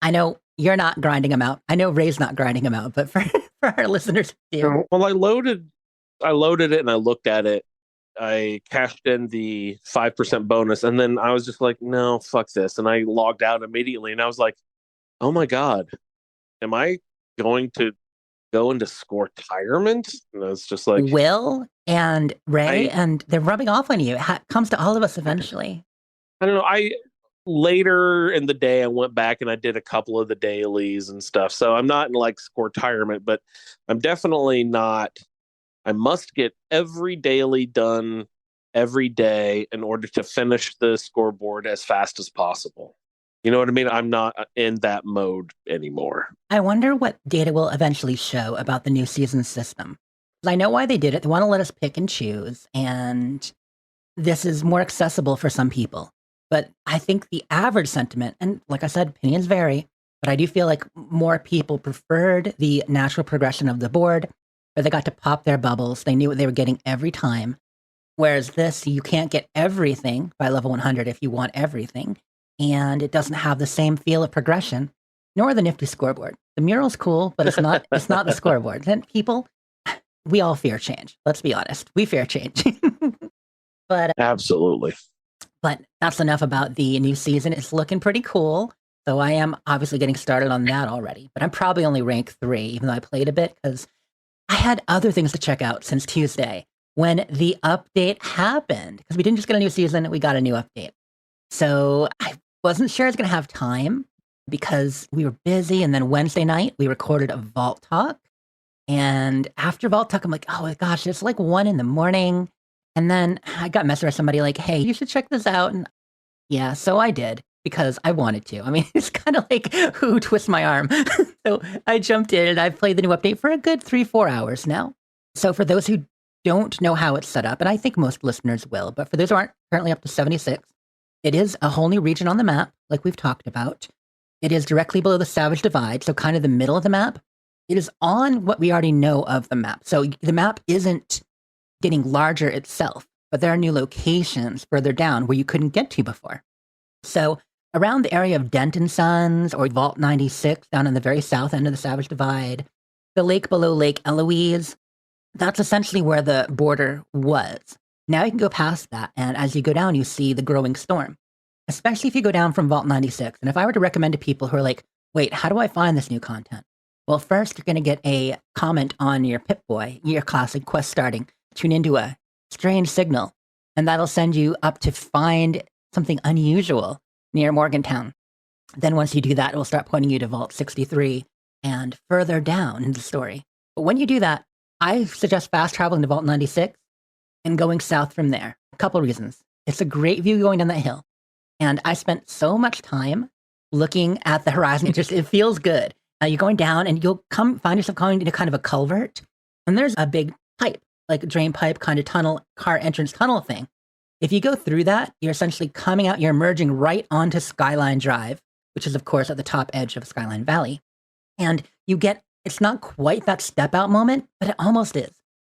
I know you're not grinding them out. I know Ray's not grinding them out, but for our listeners who do. Well, I loaded it and I looked at it. I cashed in the 5% bonus, and then I was just like, no, fuck this. And I logged out immediately, and I was like, oh my God, am I going to go into Scoretirement? And it's just like, Will and Ray, and they're rubbing off on you. It comes to all of us eventually. I don't know. Later in the day, I went back and I did a couple of the dailies and stuff. So I'm not in like Scoretirement, but I'm definitely not. I must get every daily done every day in order to finish the scoreboard as fast as possible. You know what I mean? I'm not in that mode anymore. I wonder what data will eventually show about the new season system. I know why they did it. They want to let us pick and choose, and this is more accessible for some people. But I think the average sentiment, and like I said, opinions vary, but I do feel like more people preferred the natural progression of the board, where they got to pop their bubbles. They knew what they were getting every time. Whereas this, you can't get everything by level 100 if you want everything. And it doesn't have the same feel of progression, nor the nifty scoreboard. The mural's cool, but it's not the scoreboard. Then people, we all fear change. Let's be honest. We fear change. But Absolutely. But that's enough about the new season. It's looking pretty cool. So I am obviously getting started on that already. But I'm probably only rank 3, even though I played a bit, because I had other things to check out since Tuesday when the update happened. Because we didn't just get a new season, we got a new update. So I wasn't sure I was going to have time because we were busy. And then Wednesday night, we recorded a Vault Talk. And after Vault Talk, I'm like, oh my gosh, it's like 1 a.m. And then I got messaged by somebody like, hey, you should check this out. And yeah, so I did because I wanted to. I mean, it's kind of like who twists my arm. So I jumped in and I've played the new update for a good 3-4 hours now. So for those who don't know how it's set up, and I think most listeners will, but for those who aren't currently up to 76, it is a whole new region on the map, like we've talked about. It is directly below the Savage Divide, so kind of the middle of the map. It is on what we already know of the map. So the map isn't getting larger itself, but there are new locations further down where you couldn't get to before. So around the area of Denton Sons or Vault 96 down in the very south end of the Savage Divide, the lake below Lake Eloise, that's essentially where the border was. Now you can go past that, and as you go down, you see the growing storm, especially if you go down from Vault 96. And if I were to recommend to people who are like, wait, how do I find this new content? Well, first, you're going to get a comment on your Pip-Boy, your classic quest starting. Tune into a strange signal, and that'll send you up to find something unusual near Morgantown. Then once you do that, it will start pointing you to Vault 63 and further down in the story. But when you do that, I suggest fast traveling to Vault 96 and going south from there. A couple reasons. It's a great view going down that hill. And I spent so much time looking at the horizon. It feels good. You're going down and you'll find yourself going into kind of a culvert. And there's a big pipe, like a drain pipe kind of tunnel, car entrance tunnel thing. If you go through that, you're essentially coming out, you're emerging right onto Skyline Drive, which is, of course, at the top edge of Skyline Valley. And you get, it's not quite that step out moment, but it almost is.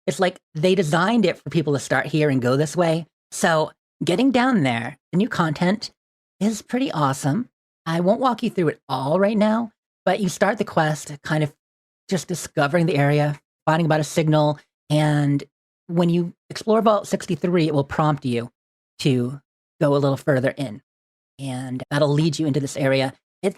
It's like they designed it for people to start here and go this way. So getting down there, the new content is pretty awesome. I won't walk you through it all right now, but you start the quest kind of just discovering the area, finding about a signal, and when you explore Vault 63, it will prompt you to go a little further in, and that'll lead you into this area. It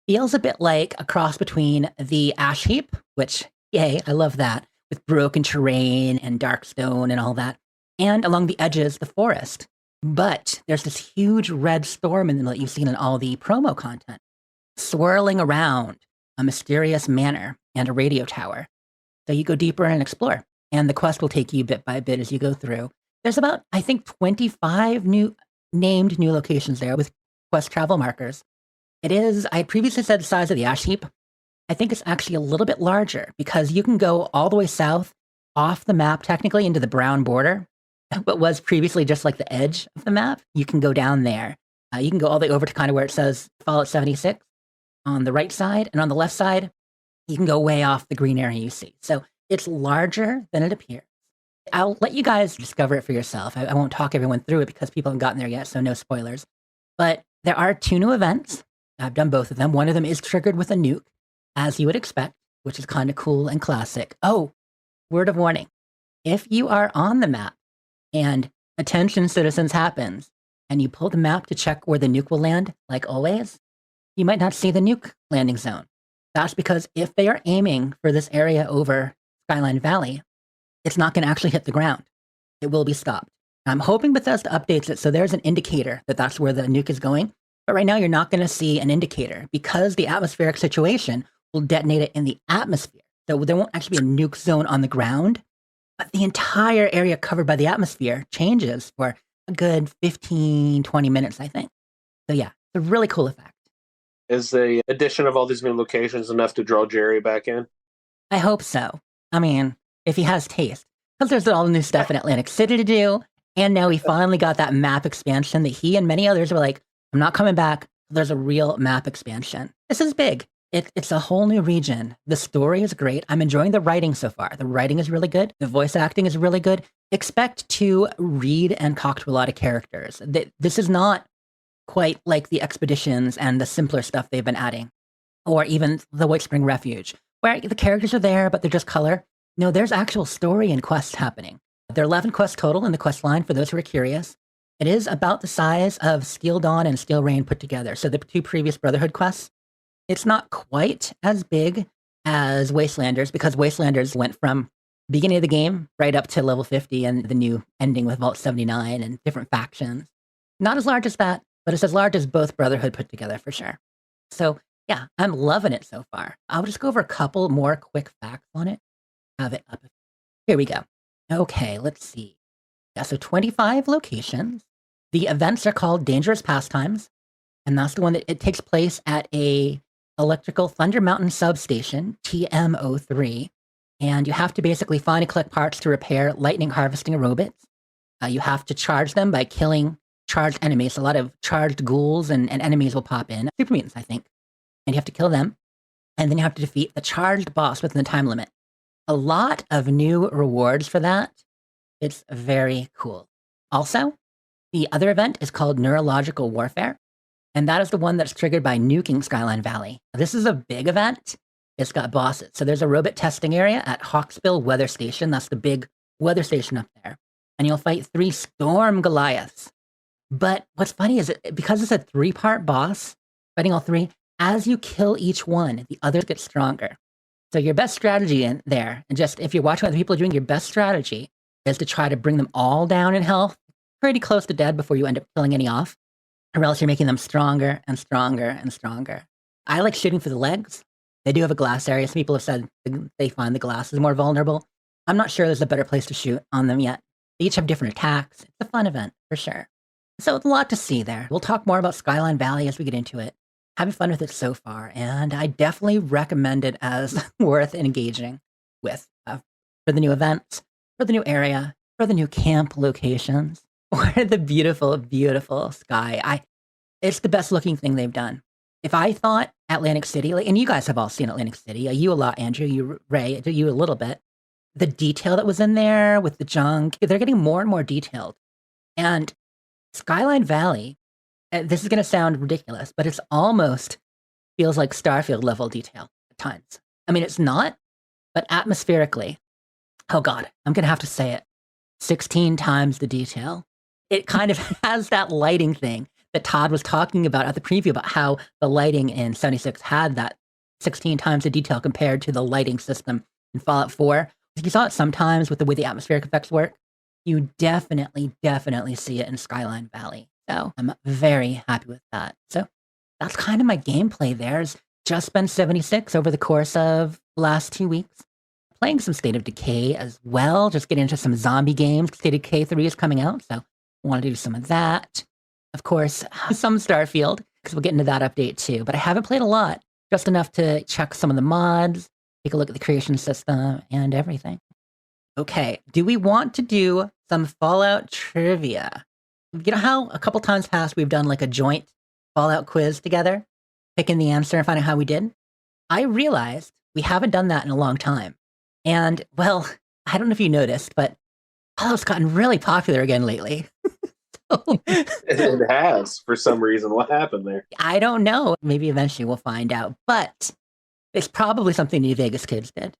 feels a bit like a cross between the Ash Heap, which, yay, I love that, with broken terrain and dark stone and all that, and along the edges, the forest. But there's this huge red storm in the middle that you've seen in all the promo content, swirling around a mysterious manor and a radio tower. So you go deeper and explore, and the quest will take you bit by bit as you go through. There's about, I think, 25 named new locations there with quest travel markers. It is, I previously said the size of the Ash Heap. I think it's actually a little bit larger because you can go all the way south off the map, technically into the brown border, what was previously just like the edge of the map. You can go down there. You can go all the way over to kind of where it says Fallout 76 on the right side, and on the left side, You can go way off the green area you see. So it's larger than it appears. I'll let you guys discover it for yourself. I won't talk everyone through it because people haven't gotten there yet, so no spoilers. But there are 2 new events. I've done both of them. One of them is triggered with a nuke, as you would expect, which is kind of cool and classic. Oh, word of warning. If you are on the map and attention citizens happens, and you pull the map to check where the nuke will land, like always, you might not see the nuke landing zone. That's because if they are aiming for this area over Skyline Valley, it's not going to actually hit the ground. It will be stopped. I'm hoping Bethesda updates it so there's an indicator that that's where the nuke is going. But right now, you're not going to see an indicator because the atmospheric situation will detonate it in the atmosphere. So there won't actually be a nuke zone on the ground, but the entire area covered by the atmosphere changes for a good 15, 20 minutes, I think. So yeah, it's a really cool effect. Is the addition of all these new locations enough to draw Jerry back in? I hope so. I mean, if he has taste. Because there's all the new stuff in Atlantic City to do. And now we finally got that map expansion that he and many others were like, I'm not coming back. There's a real map expansion. This is big. It's a whole new region. The story is great. I'm enjoying the writing so far. The writing is really good. The voice acting is really good. Expect to read and talk to a lot of characters. This is not quite like the expeditions and the simpler stuff they've been adding, or even the White Spring Refuge, where the characters are there, but they're just color. No, there's actual story and quests happening. There are 11 quests total in the quest line for those who are curious. It is about the size of Steel Dawn and Steel Rain put together. So the 2 previous Brotherhood quests, it's not quite as big as Wastelanders because Wastelanders went from beginning of the game right up to level 50 and the new ending with Vault 79 and different factions. Not as large as that, but it's as large as both Brotherhood put together for sure. So yeah, I'm loving it so far. I'll just go over a couple more quick facts on it. Have it up. Here we go. Okay, let's see. Yeah, so 25 locations. The events are called Dangerous Pastimes, and that's the one that it takes place at a electrical Thunder Mountain substation, TM03, and you have to basically find and collect parts to repair lightning harvesting robots. You have to charge them by killing charged enemies. A lot of charged ghouls and enemies will pop in. Super mutants, I think. And you have to kill them, and then you have to defeat the charged boss within the time limit. A lot of new rewards for that. It's very cool. Also, the other event is called Neurological Warfare, and that is the one that's triggered by nuking Skyline Valley. This is a big event. It's got bosses. So there's a robot testing area at Hawksbill Weather Station. That's the big weather station up there. And you'll fight 3 Storm Goliaths. But what's funny is because it's a 3-part boss, fighting all 3, as you kill each one, the others get stronger. So your best strategy in there, and just if you're watching what other people are doing, your best strategy is to try to bring them all down in health, pretty close to dead before you end up killing any off, or else you're making them stronger and stronger and stronger. I like shooting for the legs. They do have a glass area. Some people have said they find the glass is more vulnerable. I'm not sure there's a better place to shoot on them yet. They each have different attacks. It's a fun event, for sure. So it's a lot to see there. We'll talk more about Skyline Valley as we get into it. Having fun with it so far, and I definitely recommend it as worth engaging with for the new events, for the new area, for the new camp locations, or the beautiful, beautiful sky. It's the best looking thing they've done. If I thought Atlantic City, and you guys have all seen Atlantic City, you a lot, Andrew, you, Ray, you a little bit, the detail that was in there with the junk, they're getting more and more detailed. And Skyline Valley, this is going to sound ridiculous, but it's almost feels like Starfield level detail at times. I mean, it's not, but atmospherically, oh God, I'm going to have to say it, 16 times the detail. It kind of has that lighting thing that Todd was talking about at the preview about how the lighting in 76 had that 16 times the detail compared to the lighting system in Fallout 4. You saw it sometimes with the way the atmospheric effects work. You definitely see it in Skyline Valley. So I'm very happy with that. So that's kind of my gameplay there. It's just spent 76 over the course of the last 2 weeks. Playing some State of Decay as well, just getting into some zombie games. State of Decay 3 is coming out, so I want to do some of that. Of course, some Starfield, because we'll get into that update too. But I haven't played a lot, just enough to check some of the mods, take a look at the creation system, and everything. Okay, do we want to do some Fallout trivia? You know how a couple times past we've done like a joint Fallout quiz together, picking the answer and finding how we did? I realized We haven't done that in a long time. And, well, I don't know if you noticed, but Fallout's gotten really popular again lately. So, It has, for some reason. What happened there? I don't know. Maybe eventually we'll find out. But it's probably something New Vegas kids did.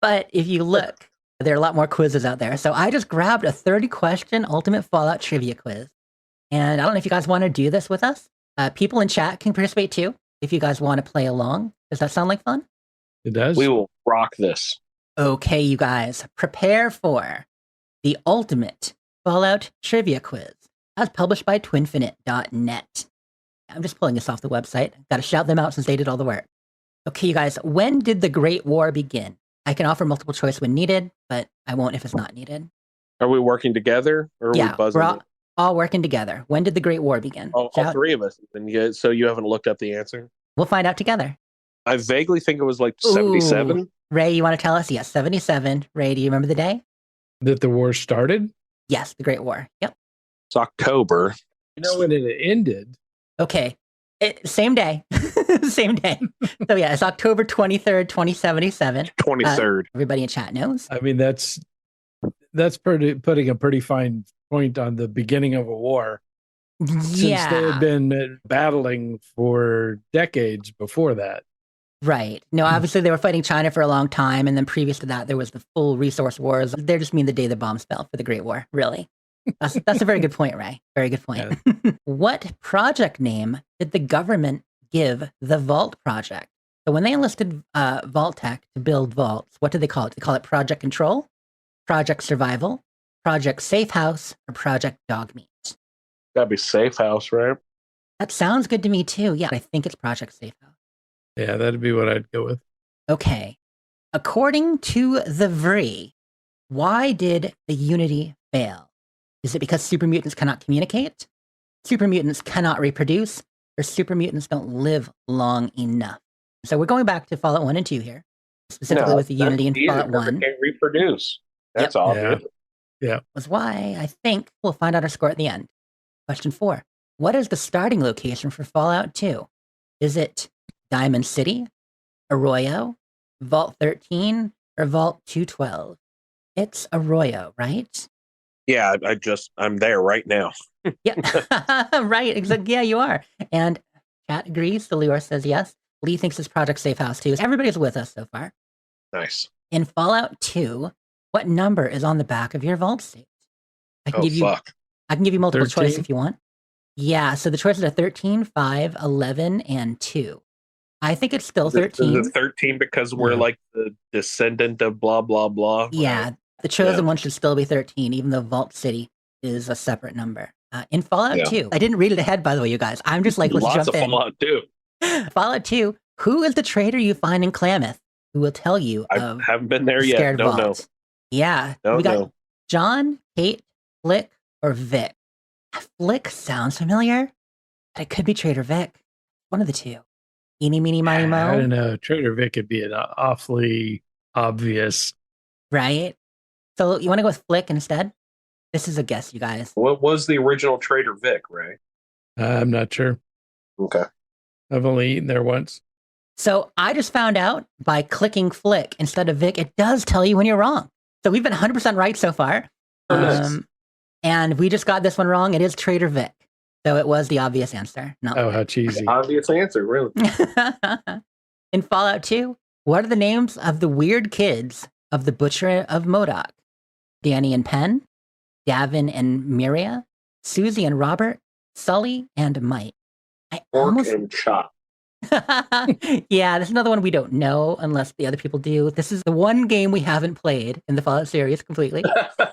But if you look, there are a lot more quizzes out there. So I just grabbed a 30-question Ultimate Fallout trivia quiz. And I don't know if you guys want to do this with us. People in chat can participate too if you guys want to play along. Does that sound like fun? It does. We will rock this. Okay, you guys, prepare for the Ultimate Fallout trivia quiz as published by twinfinite.net. I'm just pulling this off the website. Got to shout them out since they did all the work. Okay, you guys, when did the Great War begin? I can offer multiple choice when needed, but I won't if it's not needed. Are we working together, or are we buzzing? We're all working together. When did the Great War begin? All three of us. And so you haven't looked up the answer? We'll find out together. I vaguely think it was like 77. Ray, you want to tell us? Yes, 77. Ray, do you remember the day? That the war started? Yes, the Great War. Yep. It's October. You know when it ended? Okay. Same day. Same day. So yeah, it's October 23rd, 2077. 23rd. Everybody in chat knows. I mean, that's putting a pretty fine point on the beginning of a war. Since they had been battling for decades before that. Right. No, obviously they were fighting China for a long time, and then previous to that, there was the full resource wars. They're just mean the day the bombs fell for the Great War, really. That's a very good point, Ray. Very good point. Yeah. What project name did the government give the Vault project? So when they enlisted Vault Tech to build vaults, what did they call it? They call it Project Control, Project Survival, Project Safe House, or Project Dogmeat? That'd be Safe House, right? That sounds good to me too. Yeah, I think it's Project Safe House. Yeah, that'd be what I'd go with. Okay. According to the VRI, why did the Unity fail? Is it because super mutants cannot communicate, super mutants cannot reproduce, or super mutants don't live long enough? So we're going back to Fallout 1 and 2 here, specifically with the Unity and Fallout 1. Can't reproduce. That's obvious. Yeah. Was why I think we'll find out our score at the end. Question 4. What is the starting location for Fallout 2? Is it Diamond City, Arroyo, Vault 13, or Vault 212? It's Arroyo, right? Yeah, I'm there right now. Yeah, right. Exactly. Yeah, you are. And chat agrees. Lior says yes. Lee thinks it's Project Safe House too. Everybody's with us so far. Nice. In Fallout 2, what number is on the back of your vault state? I can give you multiple 13? choice if you want. Yeah, so the choices are 13, 5, 11, and 2. I think it's still 13. Is it 13 because we're like the descendant of blah, blah, blah? Yeah, right? The chosen one should still be 13, even though Vault City is a separate number. In Fallout 2, I didn't read it ahead, by the way, you guys. I'm just like, let's Lots jump of in. Fallout 2. Fallout 2, who is the traitor you find in Klamath who will tell you I haven't been there yet. Scared Don't Vault? know. Yeah. Don't we got know. John, Kate, Flick, or Vic. Flick sounds familiar, but it could be Trader Vic. One of the two. Eeny, meeny, miny, mo. I don't know. Trader Vic could be an awfully obvious. Right? So you want to go with Flick instead? This is a guess, you guys. What was the original Trader Vic, Ray? I'm not sure. Okay. I've only eaten there once. So I just found out by clicking Flick instead of Vic, it does tell you when you're wrong. So we've been 100% right so far. Oh, nice. And we just got this one wrong. It is Trader Vic. So it was the obvious answer. Not Oh, how cheesy. Obvious answer, really. In Fallout 2, what are the names of the weird kids of the Butcher of Modoc? Danny and Penn, Davin and Miria, Susie and Robert, Sully and Mike. Pork and chop. Yeah, this is another one we don't know unless the other people do. This is the one game we haven't played in the Fallout series completely.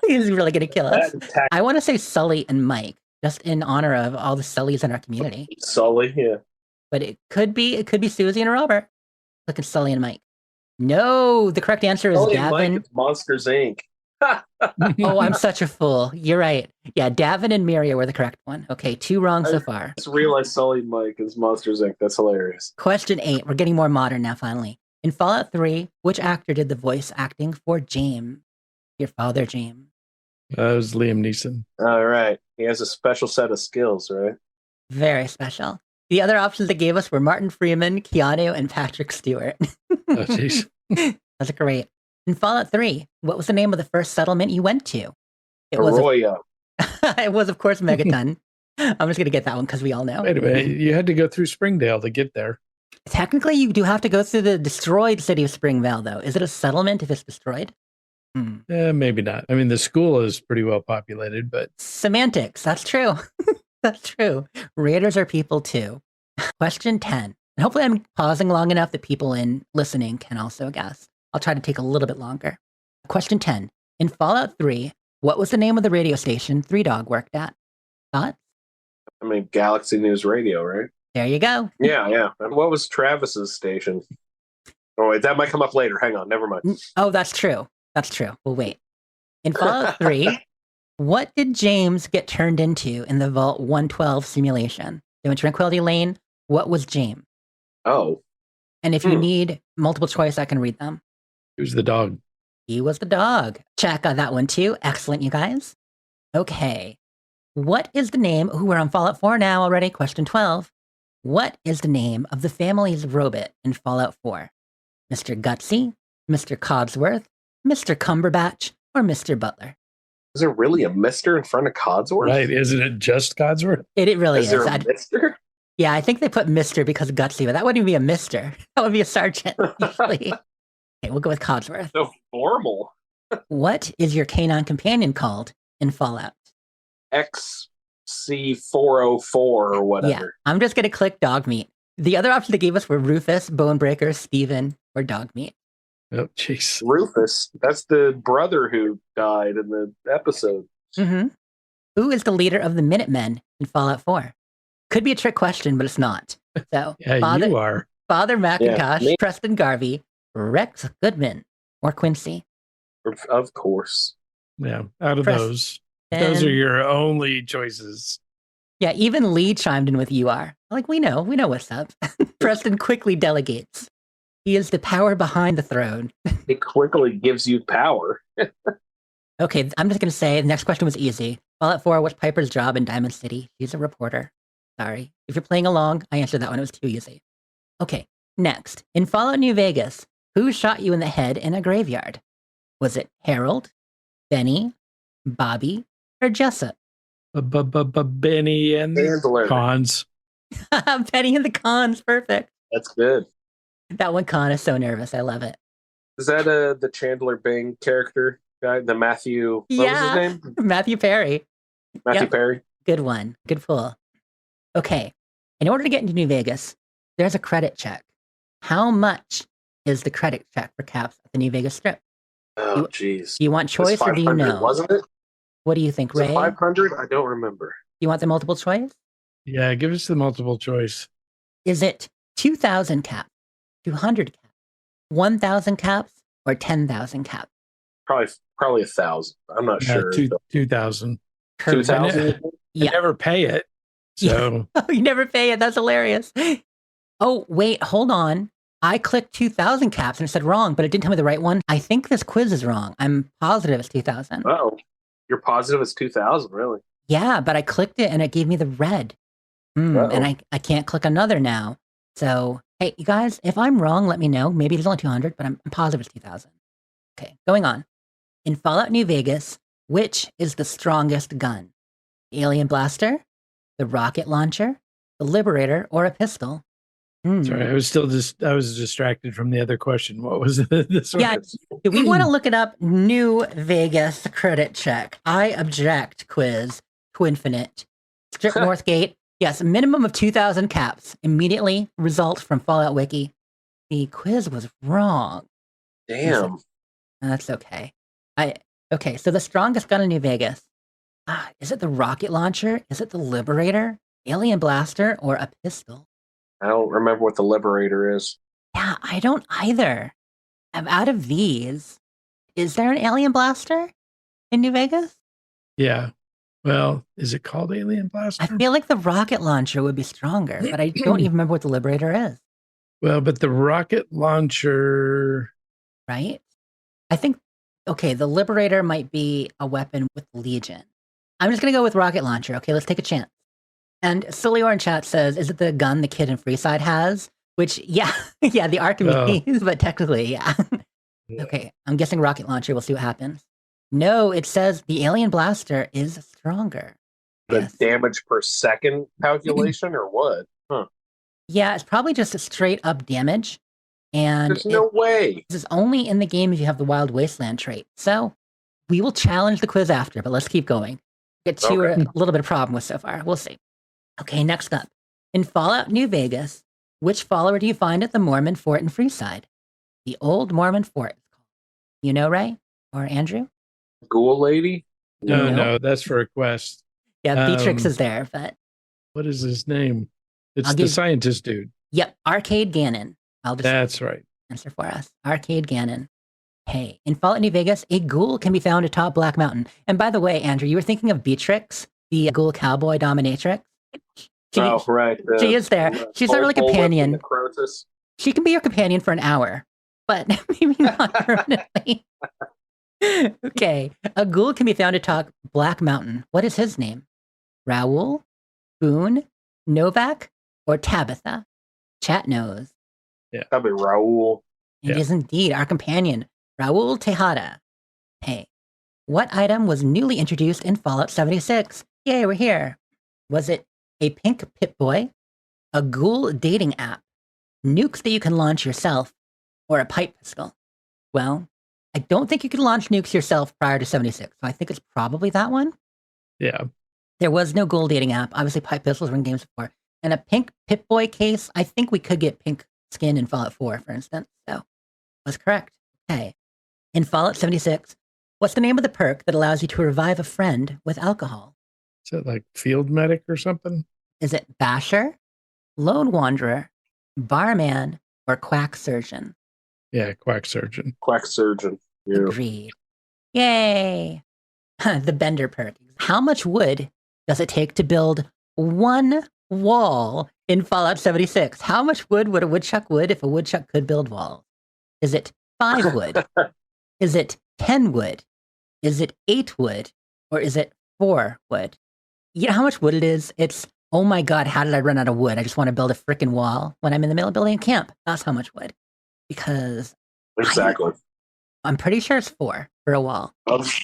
He's really going to kill us. I want to say Sully and Mike, just in honor of all the Sullys in our community. Sully, yeah. But it could be Susie and Robert. Look at Sully and Mike. No, the correct answer is Sully and Davin. Mike, it's Monsters Inc. Oh, I'm such a fool. You're right. Yeah, Davin and Miria were the correct one. Okay, 2 wrong so far. I just realized Sully and Mike is Monsters Inc. That's hilarious. Question 8. We're getting more modern now, finally. In Fallout 3, which actor did the voice acting for James? Your father, James. That was Liam Neeson. All right. He has a special set of skills, right? Very special. The other options they gave us were Martin Freeman, Keanu, and Patrick Stewart. Oh, jeez. That's great. In Fallout 3, what was the name of the first settlement you went to? It was, Arroyo. it was, of course, Megaton. I'm just going to get that one because we all know. Wait a minute. You had to go through Springdale to get there. Technically, you do have to go through the destroyed city of Springvale, though. Is it a settlement if it's destroyed? Maybe not. I mean, the school is pretty well populated, but Semantics. That's true. That's true. Raiders are people too. Question 10. And hopefully I'm pausing long enough that people in listening can also guess. I'll try to take a little bit longer. Question 10. In Fallout 3, what was the name of the radio station Three Dog worked at? Thoughts? I mean, Galaxy News Radio, right? There you go. Yeah. And what was Travis's station? Oh, wait, that might come up later. Hang on. Never mind. Oh, that's true. That's true. We'll wait. In Fallout 3, what did James get turned into in the Vault 112 simulation? So in Tranquility Lane, what was James? Oh. And if you need multiple choice, I can read them. who's the dog? He was the dog. Check on that one too. Excellent, you guys. Okay. What is the name? Ooh, we're on Fallout 4 now already. Question 12. What is the name of the family's robot in Fallout 4? Mr. Gutsy, Mr. Codsworth, Mr. Cumberbatch, or Mr. Butler? Is there really a Mister in front of Codsworth? Right. Isn't it just Codsworth? It really Is there a I'd- Mister? Yeah, I think they put Mr. because of Gutsy, but that wouldn't even be a Mister. That would be a sergeant, usually. Okay, we'll go with Codsworth. So formal. What is your canine companion called in Fallout? XC404 or whatever. Yeah, I'm just going to click dog meat. The other options they gave us were Rufus, Bonebreaker, Steven, or dog meat. Oh, jeez. Rufus. That's the brother who died in the episode. Mm-hmm. Who is the leader of the Minutemen in Fallout 4? Could be a trick question, but it's not. So, Yeah, you are. Father McIntosh, me. Preston Garvey, Rex Goodman, or Quincy. Of course. Yeah. Out of Press- those are your only choices. Yeah, even Lee chimed in with "you are." Like, we know what's up. Preston quickly delegates. He is the power behind the throne. It quickly gives you power. Okay, I'm just going to say the next question was easy. Fallout 4, what's Piper's job in Diamond City? She's a reporter. Sorry. If you're playing along, I answered that one. It was too easy. Okay, next. In Fallout New Vegas, who shot you in the head in a graveyard? Was it Harold, Benny, Bobby, or Jessup? Benny and the Handler. cons. Benny and the cons. Perfect. That's good. That one con is so nervous. I love it. Is that the Chandler Bing character guy? The Matthew. What was his name? Matthew Perry. Matthew Yep. Perry. Good one. Good pull. Okay. In order to get into New Vegas, there's a credit check. How much is the credit check for caps at the New Vegas Strip? Oh, jeez. Do you want choice or do you know? Wasn't it? What do you think, Was Ray? it 500? I don't remember. You want the multiple choice? Yeah, give us the multiple choice. Is it 2,000 caps, 200 caps, 1,000 caps, or 10,000 caps? Probably 1,000. I'm not sure. 2,000. 2,000? You Yeah. never pay it. So Oh, you never pay it. That's hilarious. Oh, wait, hold on. I clicked 2,000 caps and it said wrong, but it didn't tell me the right one. I think this quiz is wrong. I'm positive it's 2,000. Oh, you're positive it's 2,000, really? Yeah, but I clicked it and it gave me the red. And I can't click another now. So, hey, you guys, if I'm wrong, let me know. Maybe it's only 200, but I'm positive it's 2,000. Okay, going on. In Fallout New Vegas, which is the strongest gun? The alien blaster, the rocket launcher, the Liberator, or a pistol? sorry, I was distracted from the other question. What was this one? Yeah, do we want to look it up? New Vegas credit check. I object, quiz to infinite. Strip Northgate. Yes, a minimum of 2,000 caps. Immediately result from Fallout Wiki. The quiz was wrong. Damn. That's okay. Okay, so the strongest gun in New Vegas. Is it the rocket launcher? Is it the Liberator? Alien blaster? Or a pistol? I don't remember what the Liberator is. Yeah, I don't either. Out of these, is there an alien blaster in New Vegas? Yeah. Well, is it called Alien Blaster? I feel like the rocket launcher would be stronger, but I don't even remember what the Liberator is, Well, but the rocket launcher. right? I think, okay, the Liberator might be a weapon with Legion. I'm just going to go with rocket launcher. Okay, let's take a chance. And Sillior in chat says, is it the gun the kid in Freeside has? Which, yeah, the Archimedes, but technically, yeah. Okay, I'm guessing rocket launcher. We'll see what happens. No, it says the alien blaster is stronger. The Yes. damage per second calculation or what? Huh. Yeah, it's probably just a straight up damage. And There's no way. this is only in the game if you have the Wild Wasteland trait. So we will challenge the quiz after, but let's keep going. Get to Okay. a little bit of problem with so far. We'll see. Okay, next up. In Fallout New Vegas, which follower do you find at the Mormon fort in Freeside? The old Mormon fort. You know, Ray? Or Andrew? Ghoul lady? No, No. no, that's for a quest. Yeah, Beatrix Um, is there, but What is his name? It's I'll the give- scientist dude. yep, Arcade Gannon. I'll just That's right. answer for us. Arcade Gannon. Hey, in Fallout New Vegas, a ghoul can be found atop Black Mountain. And by the way, Andrew, you were thinking of Beatrix, the ghoul cowboy dominatrix. She, Right. she is there. She's sort of like a companion. Necrosis. She can be your companion for an hour, but maybe not permanently. Okay, a ghoul can be found atop Black Mountain. What is his name? Raoul, Boone, Novak, or Tabitha? Chat knows. That'd be Raoul. It Yeah. is indeed our companion, Raul Tejada. Hey, what item was newly introduced in Fallout 76? Yay, we're here. Was it a pink Pip-Boy, a ghoul dating app, nukes that you can launch yourself, or a pipe pistol? Well, I don't think you could launch nukes yourself prior to 76, so I think it's probably that one. Yeah. There was no ghoul dating app. Obviously, pipe pistols were in games before. And a pink Pip-Boy case, I think we could get pink skin in Fallout 4, for instance. So, was correct. Okay. In Fallout 76, what's the name of the perk that allows you to revive a friend with alcohol? Is it like field medic or something? Is it Basher, Lone Wanderer, Barman, or Quack Surgeon? Yeah, quack surgeon. Quack surgeon. Yeah. Agreed. Yay! The Bender perk. How much wood does it take to build one wall in Fallout 76? How much wood would a woodchuck wood if a woodchuck could build walls? Is it 5 wood? Is it 10 wood? Is it 8 wood? Or is it 4 wood? You know how much wood it is? It's, oh my god, how did I run out of wood? I just want to build a freaking wall when I'm in the middle of building a camp. That's how much wood. Because Exactly. I'm pretty sure it's 4 for a wall.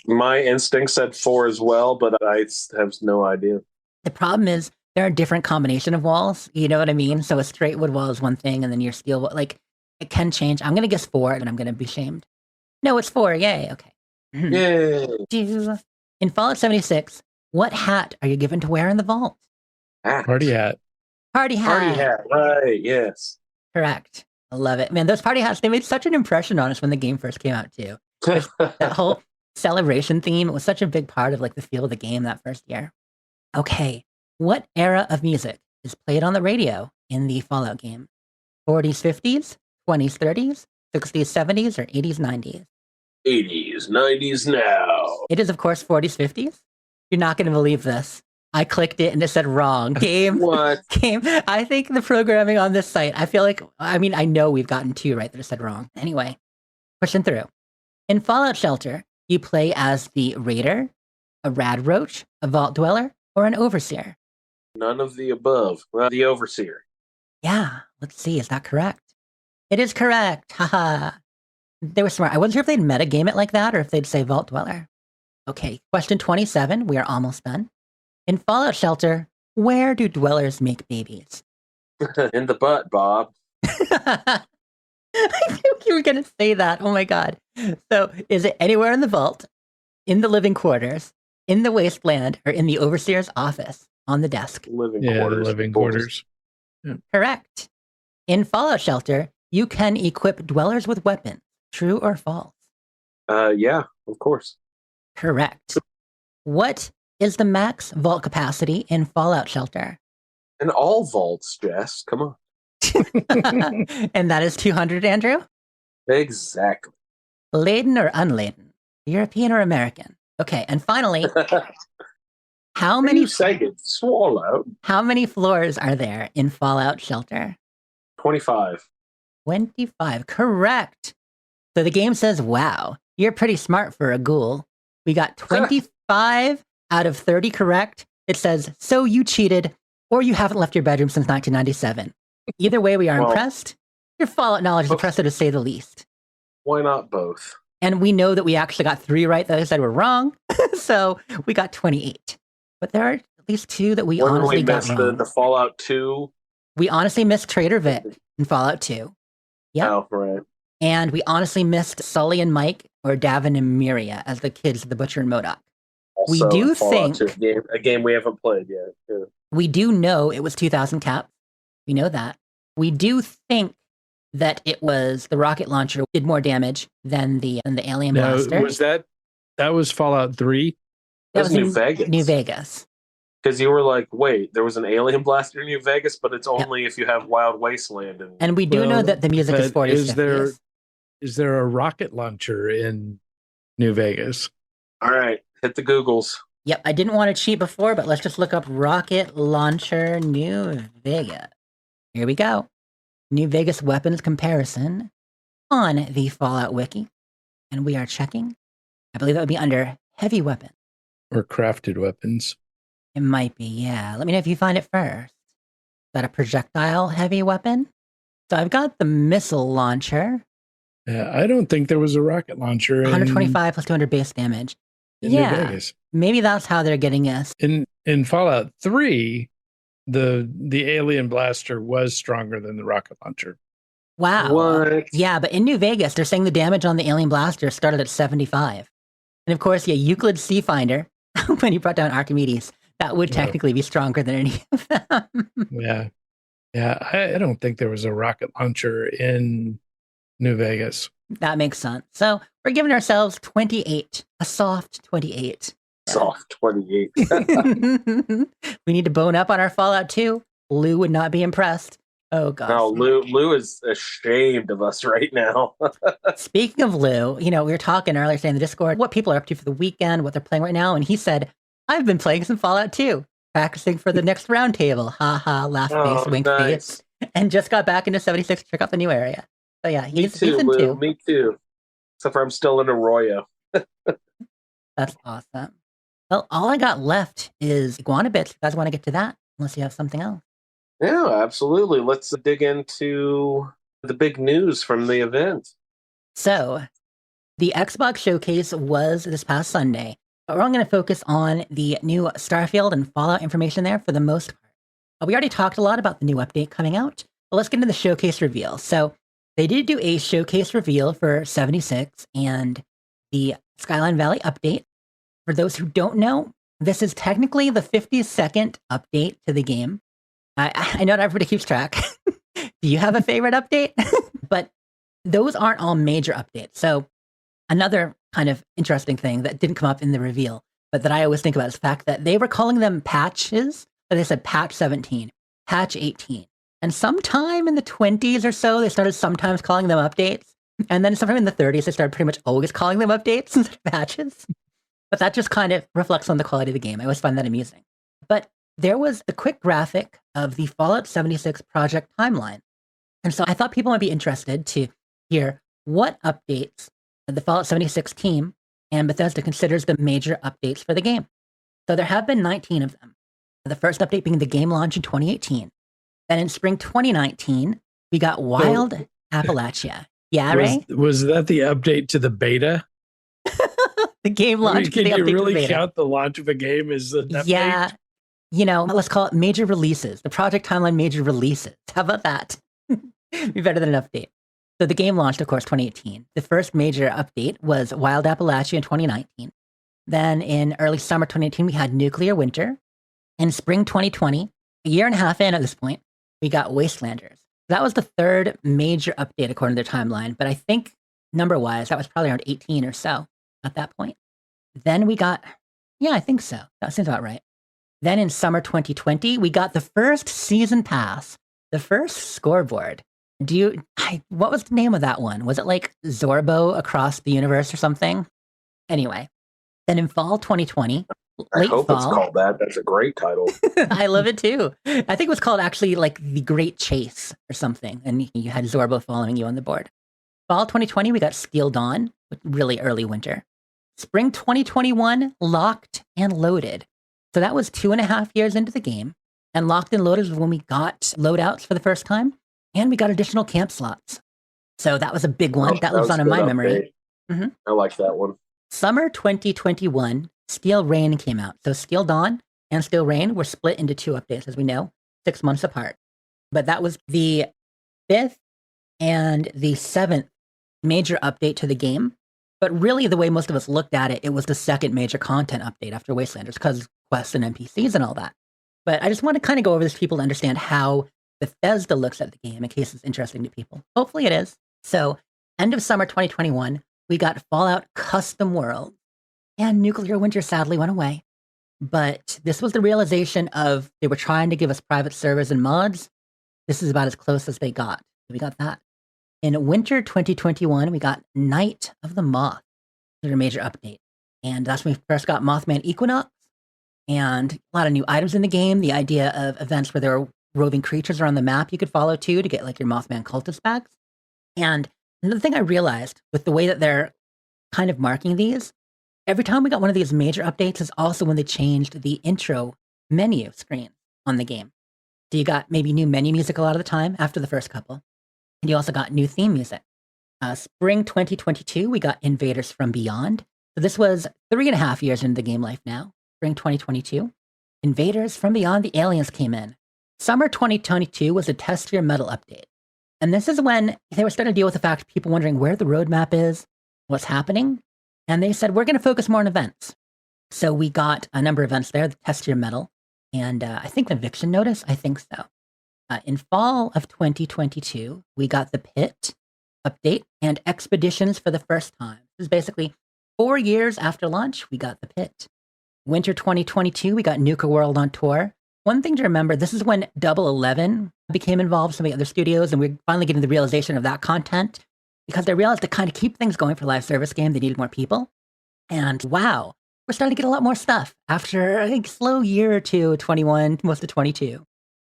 My instinct said 4 as well, but I have no idea. The problem is there are different combination of walls. You know what I mean? So a straight wood wall is one thing, and then your steel wall, like it can change. I'm gonna guess 4, and I'm gonna be shamed. No, it's 4. Yay. Okay. Yay. In Fallout 76, what hat are you given to wear in the vault? Party hat. Party hat. Party hat. Right. Yes. Correct. I love it, man. Those party hats, they made such an impression on us when the game first came out too. That whole celebration theme was such a big part of like the feel of the game that first year. Okay, what era of music is played on the radio in the Fallout game? 40s, 50s, 20s, 30s, 60s, 70s, or 80s, 90s? 80s, 90s now. It is, of course, 40s, 50s. You're not going to believe this. I clicked it and it said wrong. Game. What? Game. I think the programming on this site, I feel like, I mean, I know we've gotten 2 right that it said wrong. Anyway, pushing through. In Fallout Shelter, you play as the Raider, a Rad Roach, a Vault Dweller, or an Overseer. None of the above. Well, the Overseer. Yeah, let's see. Is that correct? It is correct. Haha. They were smart. I wasn't sure if they'd metagame it like that or if they'd say Vault Dweller. Okay, question 27. We are almost done. In Fallout Shelter, where do dwellers make babies? In the butt, Bob. I knew you were going to say that. Oh my god. So, is it anywhere in the vault, in the living quarters, in the wasteland, or in the overseer's office on the desk? Living Yeah, quarters. the living quarters. Correct. In Fallout Shelter, you can equip dwellers with weapons. True or false? Yeah, of course. Correct. What is the max vault capacity in Fallout Shelter? And all vaults, Jess. Come on. And that is 200, Andrew? Exactly. Laden or unladen? European or American? Okay, and finally, how many You say it. Swallow. how many floors are there in Fallout Shelter? 25. 25. Correct. So the game says, wow, you're pretty smart for a ghoul. We got 25 out of 30 correct. It says, so you cheated, or you haven't left your bedroom since 1997. Either way, we are Well- impressed. Your Fallout knowledge is impressive to say the least. Why not both? And we know that we actually got 3 right that I said were wrong. So we got 28. But there are at least 2 that we When we honestly got missed wrong. the Fallout 2. We honestly missed Trader Vic in Fallout 2. Yep. Oh, right. And we honestly missed Sully and Mike or Davin and Miria as the kids of the Butcher and Modoc. We Also do in Fallout think 2, a game we haven't played yet. Yeah. we do know it was 2000 cap. We know that. We do think that it was the rocket launcher did more damage than the alien Now, blaster. was that was Fallout 3? That That's was New in Vegas. New Vegas. Because you were like, wait, there was an alien blaster in New Vegas, but it's only if you have Wild Wasteland. And we do know Well, that the music is but 40s, is there- 50s. Is there a rocket launcher in New Vegas? All right, hit the Googles. Yep, I didn't want to cheat before, but let's just look up rocket launcher New Vegas. Here we go. New Vegas weapons comparison on the Fallout Wiki. And we are checking. I believe that would be under heavy weapon. Or crafted weapons? It might be, yeah. Let me know if you find it first. Is that a projectile heavy weapon? So I've got the missile launcher, Yeah, I don't think there was a rocket launcher in 125 plus 200 base damage. in New Yeah, Vegas. maybe that's how they're getting us. In Fallout 3, the alien blaster was stronger than the rocket launcher. Wow. What? Yeah, but in New Vegas, they're saying the damage on the alien blaster started at 75. And of course, yeah, Euclid Sea Finder, when he brought down Archimedes, that would Yeah. technically be stronger than any of them. Yeah. Yeah, I don't think there was a rocket launcher in New Vegas. That makes sense. So we're giving ourselves 28, a soft 28. Soft 28. We need to bone up on our Fallout 2. Lou would not be impressed. Oh, God. No, Lou is ashamed of us right now. Speaking of Lou, we were talking earlier today in the Discord what people are up to for the weekend, what they're playing right now. And he said, I've been playing some Fallout 2, practicing for the next roundtable. Ha ha, laugh face, wink face. And just got back into 76 to check out the new area. So yeah, Me he's too, in Lou. 2. Me too. Except for I'm still in Arroyo. That's awesome. Well, all I got left is Iguana Bits. If you guys want to get to that, unless you have something else. Yeah, absolutely. Let's dig into the big news from the event. So, the Xbox showcase was this past Sunday, but we're only going to focus on the new Starfield and Fallout information there for the most part. We already talked a lot about the new update coming out, but let's get into the showcase reveal. So, they did do a showcase reveal for 76 and the Skyline Valley update. For those who don't know, this is technically the 52nd update to the game. I know not everybody keeps track. Do you have a favorite update? But those aren't all major updates. So another kind of interesting thing that didn't come up in the reveal, but that I always think about is the fact that they were calling them patches, but they said patch 17, patch 18. And sometime in the 20s or so, they started sometimes calling them updates. And then sometime in the 30s, they started pretty much always calling them updates instead of patches. But that just kind of reflects on the quality of the game. I always find that amusing. But there was a quick graphic of the Fallout 76 project timeline. And so I thought people might be interested to hear what updates the Fallout 76 team and Bethesda considers the major updates for the game. So there have been 19 of them. The first update being the game launch in 2018. Then in spring 2019, we got Wild Appalachia. Yeah, Ray? Was that the update to the beta? The game launch. Can the you update to the really beta. count the launch of a game as an update? Yeah. Let's call it major releases. The project timeline major releases. How about that? Be better than an update. So the game launched, of course, 2018. The first major update was Wild Appalachia in 2019. Then in early summer 2018, we had Nuclear Winter. In spring 2020, a year and a half in at this point, we got Wastelanders. That was the third major update according to their timeline, but I think number-wise, that was probably around 18 or so at that point. Then we got, yeah, I think so. That seems about right. Then in summer 2020, we got the first season pass, the first scoreboard. What was the name of that one? Was it like Zorbo Across the Universe or something? Anyway, then in fall 2020, I late hope fall, it's called that. That's a great title. I love it too. I think it was called actually like The Great Chase or something. And you had Zorbo following you on the board. Fall 2020, we got Steel Dawn, really early winter. Spring 2021, Locked and Loaded. So that was 2.5 years into the game. And Locked and Loaded was when we got loadouts for the first time. And we got additional camp slots. So that was a big one. That lives was on a in my good memory. update. Mhm. I like that one. Summer 2021, Steel Rain came out. So Steel Dawn and Steel Rain were split into two updates, as we know, 6 months apart. But that was the fifth and the seventh major update to the game. But really, the way most of us looked at it, it was the second major content update after Wastelanders, because quests and NPCs and all that. But I just want to kind of go over this for people to understand how Bethesda looks at the game in case it's interesting to people. Hopefully it is. So, end of summer 2021, we got Fallout Custom World, and Nuclear Winter sadly went away. But this was the realization of they were trying to give us private servers and mods. This is about as close as they got. We got that. In winter 2021, we got Night of the Moth, a major update. And that's when we first got Mothman Equinox, and a lot of new items in the game. The idea of events where there were roving creatures around the map you could follow too to get like your Mothman cultist bags. And another thing I realized with the way that they're kind of marking these, every time we got one of these major updates is also when they changed the intro menu screen on the game. So you got maybe new menu music a lot of the time after the first couple. And you also got new theme music. Spring 2022, we got Invaders from Beyond. So this was 3.5 years into the game life now. Spring 2022. Invaders from Beyond, the aliens came in. Summer 2022 was a Test Your Metal update. And this is when they were starting to deal with the fact people wondering where the roadmap is, what's happening. And they said, we're going to focus more on events. So we got a number of events there, the Test Your Metal, and I think the Eviction Notice, I think so. In fall of 2022, we got the Pit update and Expeditions for the first time. This is basically 4 years after launch, we got the Pit. Winter 2022, we got Nuka World on tour. One thing to remember, this is when Double 11 became involved, some of the other studios, and we're finally getting the realization of that content because they realized to kind of keep things going for a live service game, they needed more people. And wow, we're starting to get a lot more stuff after a slow year or two, 21, most of 22.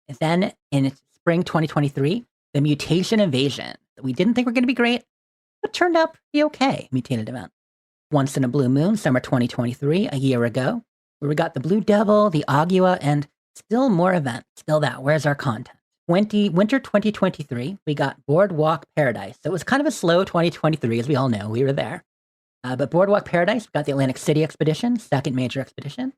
And then in spring 2023, the Mutation Invasion. We didn't think were going to be great, but turned out to be okay, mutated event. Once in a Blue Moon, summer 2023, a year ago, where we got the Blue Devil, the Agua, and still more events. Still that, where's our content? Winter 2023, we got Boardwalk Paradise. So it was kind of a slow 2023, as we all know, we were there. But Boardwalk Paradise, we got the Atlantic City Expedition, second major expedition.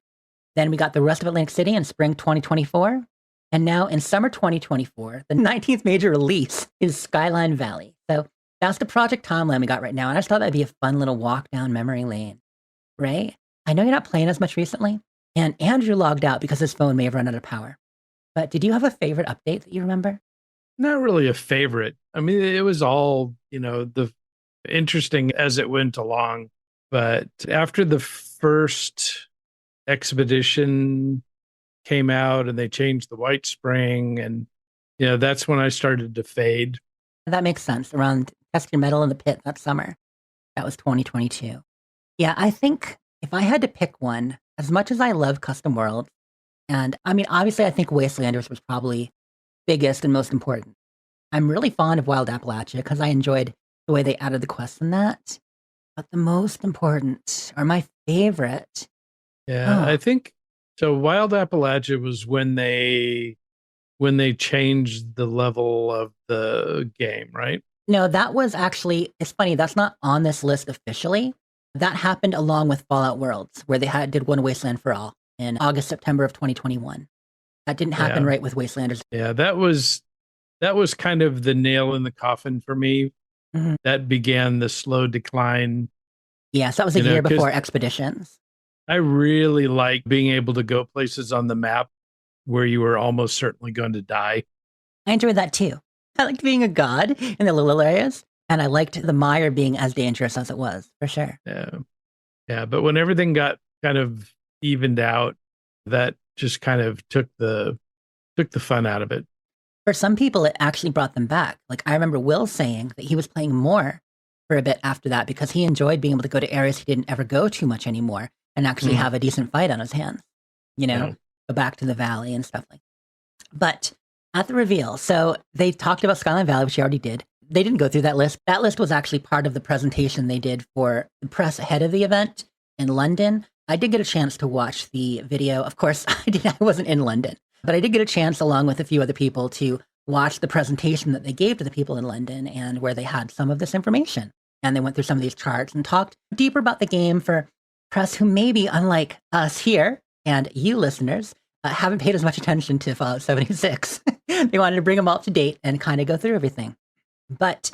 Then we got the rest of Atlantic City in spring 2024. And now in summer 2024, the 19th major release is Skyline Valley. So that's the project timeline we got right now. And I just thought that'd be a fun little walk down memory lane. Ray, I know you're not playing as much recently, and Andrew logged out because his phone may have run out of power. But did you have a favorite update that you remember? Not really a favorite. I mean, it was all, the interesting as it went along. But after the first expedition came out and they changed the White Spring, and that's when I started to fade. That makes sense. Around Test Your Metal in the Pit that summer. That was 2022. Yeah, I think if I had to pick one, as much as I love Custom Worlds, and I mean, obviously, I think Wastelanders was probably biggest and most important. I'm really fond of Wild Appalachia because I enjoyed the way they added the quests in that. But the most important, or my favorite. Yeah, I think so. Wild Appalachia was when they changed the level of the game, right? No, that was actually, it's funny, that's not on this list officially. That happened along with Fallout Worlds, where they did one Wasteland for All in August, September of 2021. That didn't happen right with Wastelanders. Yeah, that was kind of the nail in the coffin for me. Mm-hmm. That began the slow decline. Yes, that was a year before Expeditions. I really like being able to go places on the map where you were almost certainly going to die. I enjoyed that too. I liked being a god in the little areas, and I liked the mire being as dangerous as it was, for sure. Yeah, but when everything got kind of evened out, that just kind of took the fun out of it. For some people, it actually brought them back. Like, I remember Will saying that he was playing more for a bit after that because he enjoyed being able to go to areas he didn't ever go too much anymore and actually have a decent fight on his hands, go back to the valley and stuff like that. But at the reveal, so they talked about Skyline Valley, which you already did. They didn't go through that list. That list was actually part of the presentation they did for the press ahead of the event in London. I did get a chance to watch the video. Of course, I wasn't in London, but I did get a chance, along with a few other people, to watched the presentation that they gave to the people in London and where they had some of this information. And they went through some of these charts and talked deeper about the game for press who maybe, unlike us here and you listeners, haven't paid as much attention to Fallout 76. They wanted to bring them all up to date and kind of go through everything. But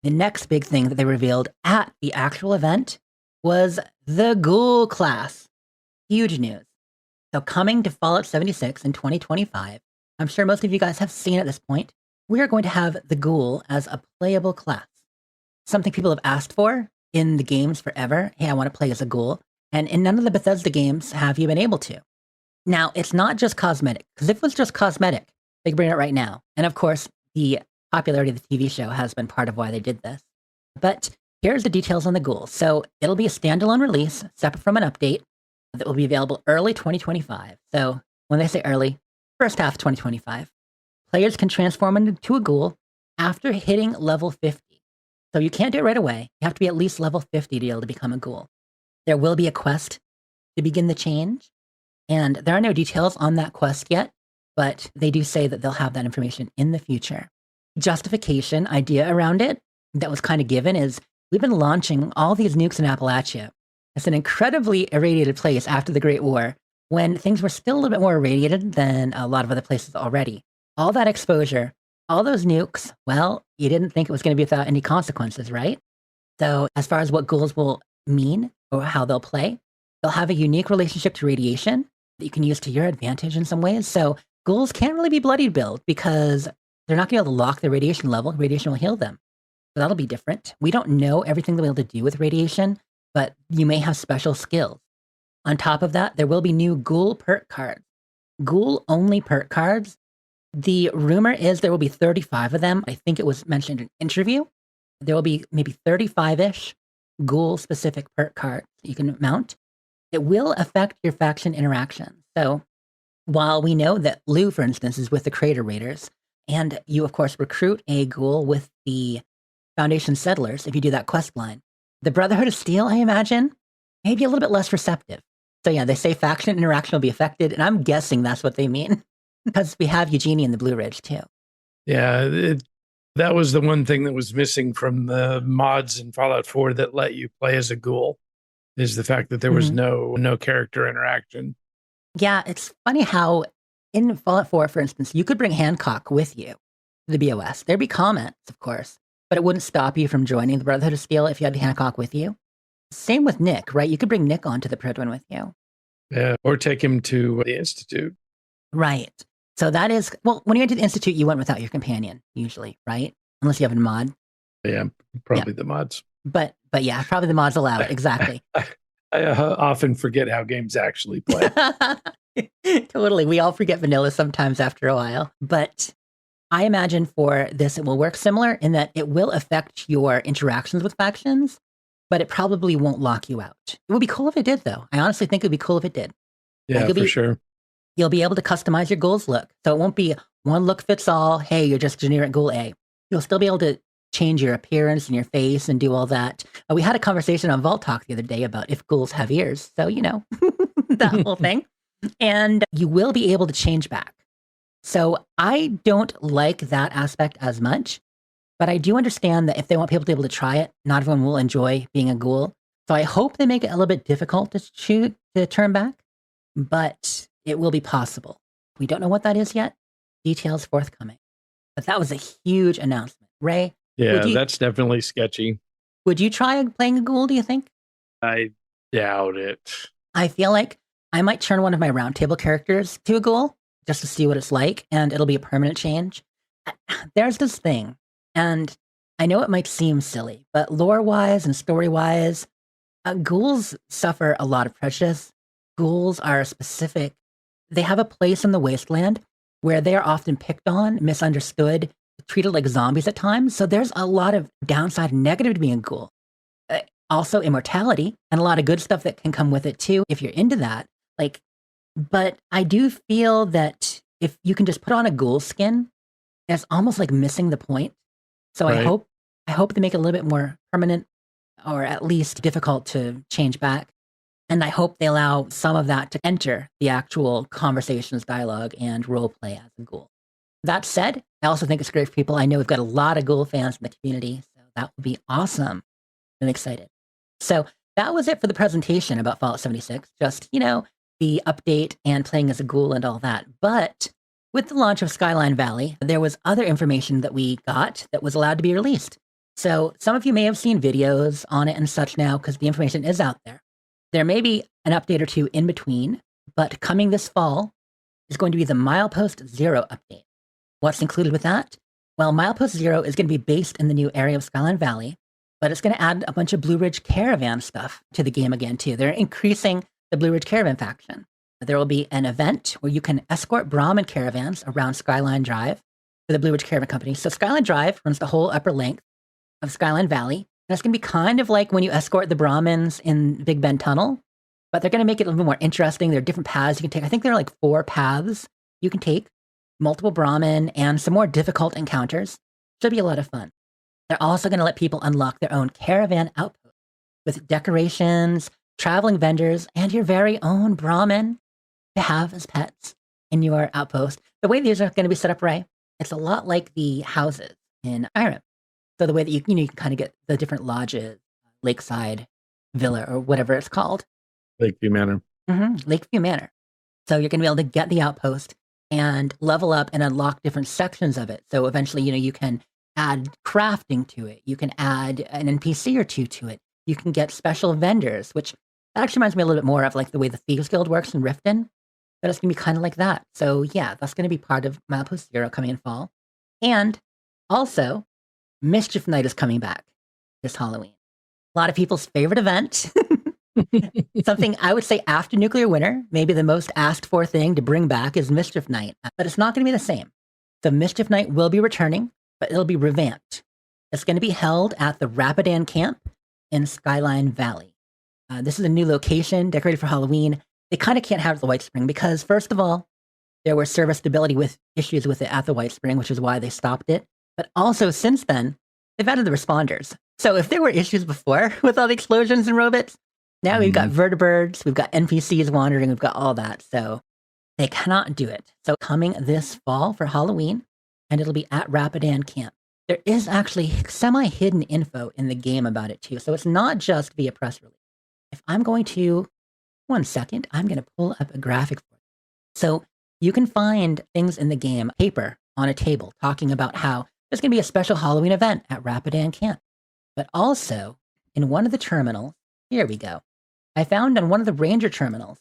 the next big thing that they revealed at the actual event was the Ghoul class. Huge news. So coming to Fallout 76 in 2025, I'm sure most of you guys have seen at this point, we are going to have the Ghoul as a playable class. Something people have asked for in the games forever. Hey, I want to play as a Ghoul. And in none of the Bethesda games have you been able to. Now, it's not just cosmetic, because if it was just cosmetic, they could bring it right now. And of course, the popularity of the TV show has been part of why they did this. But here's the details on the Ghoul. So it'll be a standalone release, separate from an update, that will be available early 2025. So when they say early, first half 2025. Players can transform into a Ghoul after hitting level 50. So you can't do it right away. You have to be at least level 50 to be able to become a Ghoul. There will be a quest to begin the change. And there are no details on that quest yet, but they do say that they'll have that information in the future. Justification idea around it that was kind of given is we've been launching all these nukes in Appalachia. It's an incredibly irradiated place after the Great War when things were still a little bit more irradiated than a lot of other places already. All that exposure, all those nukes, well, you didn't think it was going to be without any consequences, right? So as far as what ghouls will mean or how they'll play, they'll have a unique relationship to radiation that you can use to your advantage in some ways. So ghouls can't really be bloody build because they're not going to be able to lock the radiation level. Radiation will heal them. So that'll be different. We don't know everything they'll be able to do with radiation, but you may have special skills. On top of that, there will be new ghoul perk cards. Ghoul-only perk cards. The rumor is there will be 35 of them. I think it was mentioned in an interview. There will be maybe 35-ish ghoul-specific perk cards you can mount. It will affect your faction interactions. So while we know that Lou, for instance, is with the Crater Raiders, and you, of course, recruit a ghoul with the Foundation Settlers if you do that quest line, the Brotherhood of Steel, I imagine, may be a little bit less receptive. So yeah, they say faction interaction will be affected, and I'm guessing that's what they mean. Because we have Eugenie in the Blue Ridge, too. Yeah, that was the one thing that was missing from the mods in Fallout 4 that let you play as a ghoul, is the fact that there was no character interaction. Yeah, it's funny how in Fallout 4, for instance, you could bring Hancock with you to the BOS. There'd be comments, of course, but it wouldn't stop you from joining the Brotherhood of Steel if you had Hancock with you. Same with Nick, right? You could bring Nick onto the Prydwen with you. Yeah, or take him to the Institute. Right. So that is, well, when you went to the Institute, you went without your companion, usually, right? Unless you have a mod. Yeah, probably the mods. But yeah, probably the mods allow it. Exactly. I often forget how games actually play. Totally. We all forget vanilla sometimes after a while. But I imagine for this, it will work similar in that it will affect your interactions with factions, but it probably won't lock you out. It would be cool if it did, though. I honestly think it would be cool if it did. Yeah, for sure. You'll be able to customize your ghouls look. So it won't be one look fits all. Hey, you're just generic ghoul A. You'll still be able to change your appearance and your face and do all that. We had a conversation on Vault Talk the other day about if ghouls have ears. So, you know, that whole thing. And you will be able to change back. So I don't like that aspect as much, but I do understand that if they want people to be able to try it, not everyone will enjoy being a ghoul. So I hope they make it a little bit difficult to turn back, but it will be possible. We don't know what that is yet. Details forthcoming. But that was a huge announcement. Ray? Yeah, that's definitely sketchy. Would you try playing a ghoul, do you think? I doubt it. I feel like I might turn one of my roundtable characters to a ghoul just to see what it's like, and it'll be a permanent change. There's this thing, and I know it might seem silly, but lore-wise and story-wise, ghouls suffer a lot of prejudice. Ghouls are specific. They have a place in the wasteland where they are often picked on, misunderstood, treated like zombies at times. So there's a lot of downside negative to being a ghoul. Also immortality and a lot of good stuff that can come with it too, if you're into that. But I do feel that if you can just put on a ghoul skin, it's almost like missing the point. So right. I hope they make it a little bit more permanent or at least difficult to change back. And I hope they allow some of that to enter the actual conversations, dialogue, and role play as a ghoul. That said, I also think it's great for people. I know we've got a lot of Ghoul fans in the community, so that will be awesome. I'm excited. So that was it for the presentation about Fallout 76. Just, the update and playing as a ghoul and all that. But with the launch of Skyline Valley, there was other information that we got that was allowed to be released. So some of you may have seen videos on it and such now because the information is out there. There may be an update or two in between, but coming this fall is going to be the Milepost Zero update. What's included with that? Well, Milepost Zero is going to be based in the new area of Skyline Valley, but it's going to add a bunch of Blue Ridge Caravan stuff to the game again, too. They're increasing the Blue Ridge Caravan faction. There will be an event where you can escort Brahmin caravans around Skyline Drive for the Blue Ridge Caravan Company. So Skyline Drive runs the whole upper length of Skyline Valley, and it's going to be kind of like when you escort the Brahmins in Big Bend Tunnel, but they're going to make it a little bit more interesting. There are different paths you can take. I think there are like 4 paths you can take, multiple Brahmin, and some more difficult encounters. Should be a lot of fun. They're also going to let people unlock their own caravan outpost with decorations, traveling vendors, and your very own Brahmin to have as pets in your outpost. The way these are going to be set up, Ray, it's a lot like the houses in Skyrim. So the way that you can kind of get the different lodges, Lakeside Villa, or whatever it's called. Lakeview Manor. Lakeview Manor. So you're going to be able to get the outpost and level up and unlock different sections of it. So eventually, you can add crafting to it. You can add an NPC or two to it. You can get special vendors, which actually reminds me a little bit more of like the way the Thieves Guild works in Riften. But it's going to be kind of like that. So yeah, that's going to be part of Milepost Zero coming in fall. And also, Mischief Night is coming back this Halloween. A lot of people's favorite event. Something I would say after Nuclear Winter, maybe the most asked for thing to bring back is Mischief Night. But it's not going to be the same. The Mischief Night will be returning, but it'll be revamped. It's going to be held at the Rapidan Camp in Skyline Valley. This is a new location decorated for Halloween. They kind of can't have the White Spring because, first of all, there were server stability with issues with it at the White Spring, which is why they stopped it. But also, since then, they've added the responders. So if there were issues before with all the explosions and robots, now we've got vertibirds, we've got NPCs wandering, we've got all that. So they cannot do it. So coming this fall for Halloween, and it'll be at Rapidan Camp. There is actually semi-hidden info in the game about it too. So it's not just via press release. If I'm going to, 1 second, I'm going to pull up a graphic for you. So you can find things in the game, paper on a table, talking about how there's going to be a special Halloween event at Rapidan Camp. But also, in one of the terminals, here we go. I found on one of the ranger terminals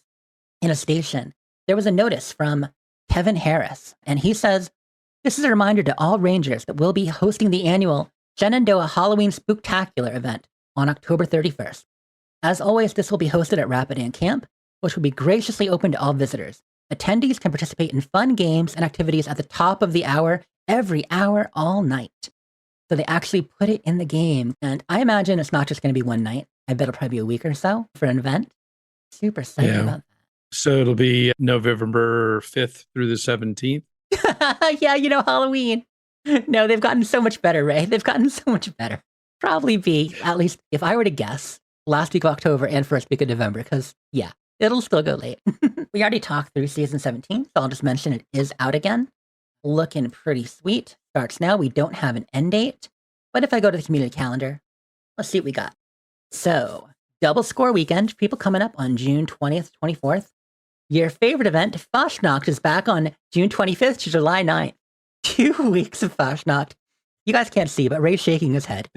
in a station, there was a notice from Kevin Harris. And he says, this is a reminder to all rangers that we'll be hosting the annual Shenandoah Halloween Spooktacular event on October 31st. As always, this will be hosted at Rapidan Camp, which will be graciously open to all visitors. Attendees can participate in fun games and activities at the top of the hour, every hour, all night. So they actually put it in the game. And I imagine it's not just going to be one night. I bet it'll probably be a week or so for an event. Super psyched about that. So it'll be November 5th through the 17th. Yeah, Halloween. No, they've gotten so much better, Ray. They've gotten so much better. Probably be, at least if I were to guess, last week of October and first week of November, because, yeah, it'll still go late. We already talked through season 17, so I'll just mention it is out again. Looking pretty sweet. Starts now. We don't have an end date. But if I go to the community calendar, let's see what we got. So, Double Score Weekend, people coming up on June 20th, 24th. Your favorite event, Fashnacht, is back on June 25th to July 9th. 2 weeks of Fashnacht. You guys can't see, but Ray's shaking his head.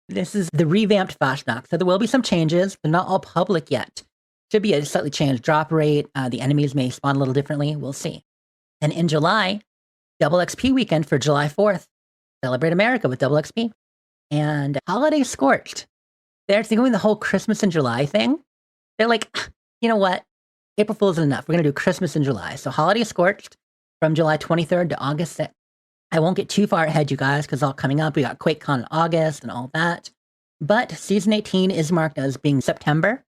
This is the revamped Fashnacht, so there will be some changes. They're not all public yet. Should be a slightly changed drop rate. The enemies may spawn a little differently. We'll see. And in July, Double XP weekend for July 4th. Celebrate America with Double XP. And Holiday Scorched. They're doing the whole Christmas in July thing. They're like, you know what? April Fool's enough. We're going to do Christmas in July. So Holiday Scorched from July 23rd to August 6th. I won't get too far ahead, you guys, because all coming up. We got QuakeCon in August and all that. But Season 18 is marked as being September.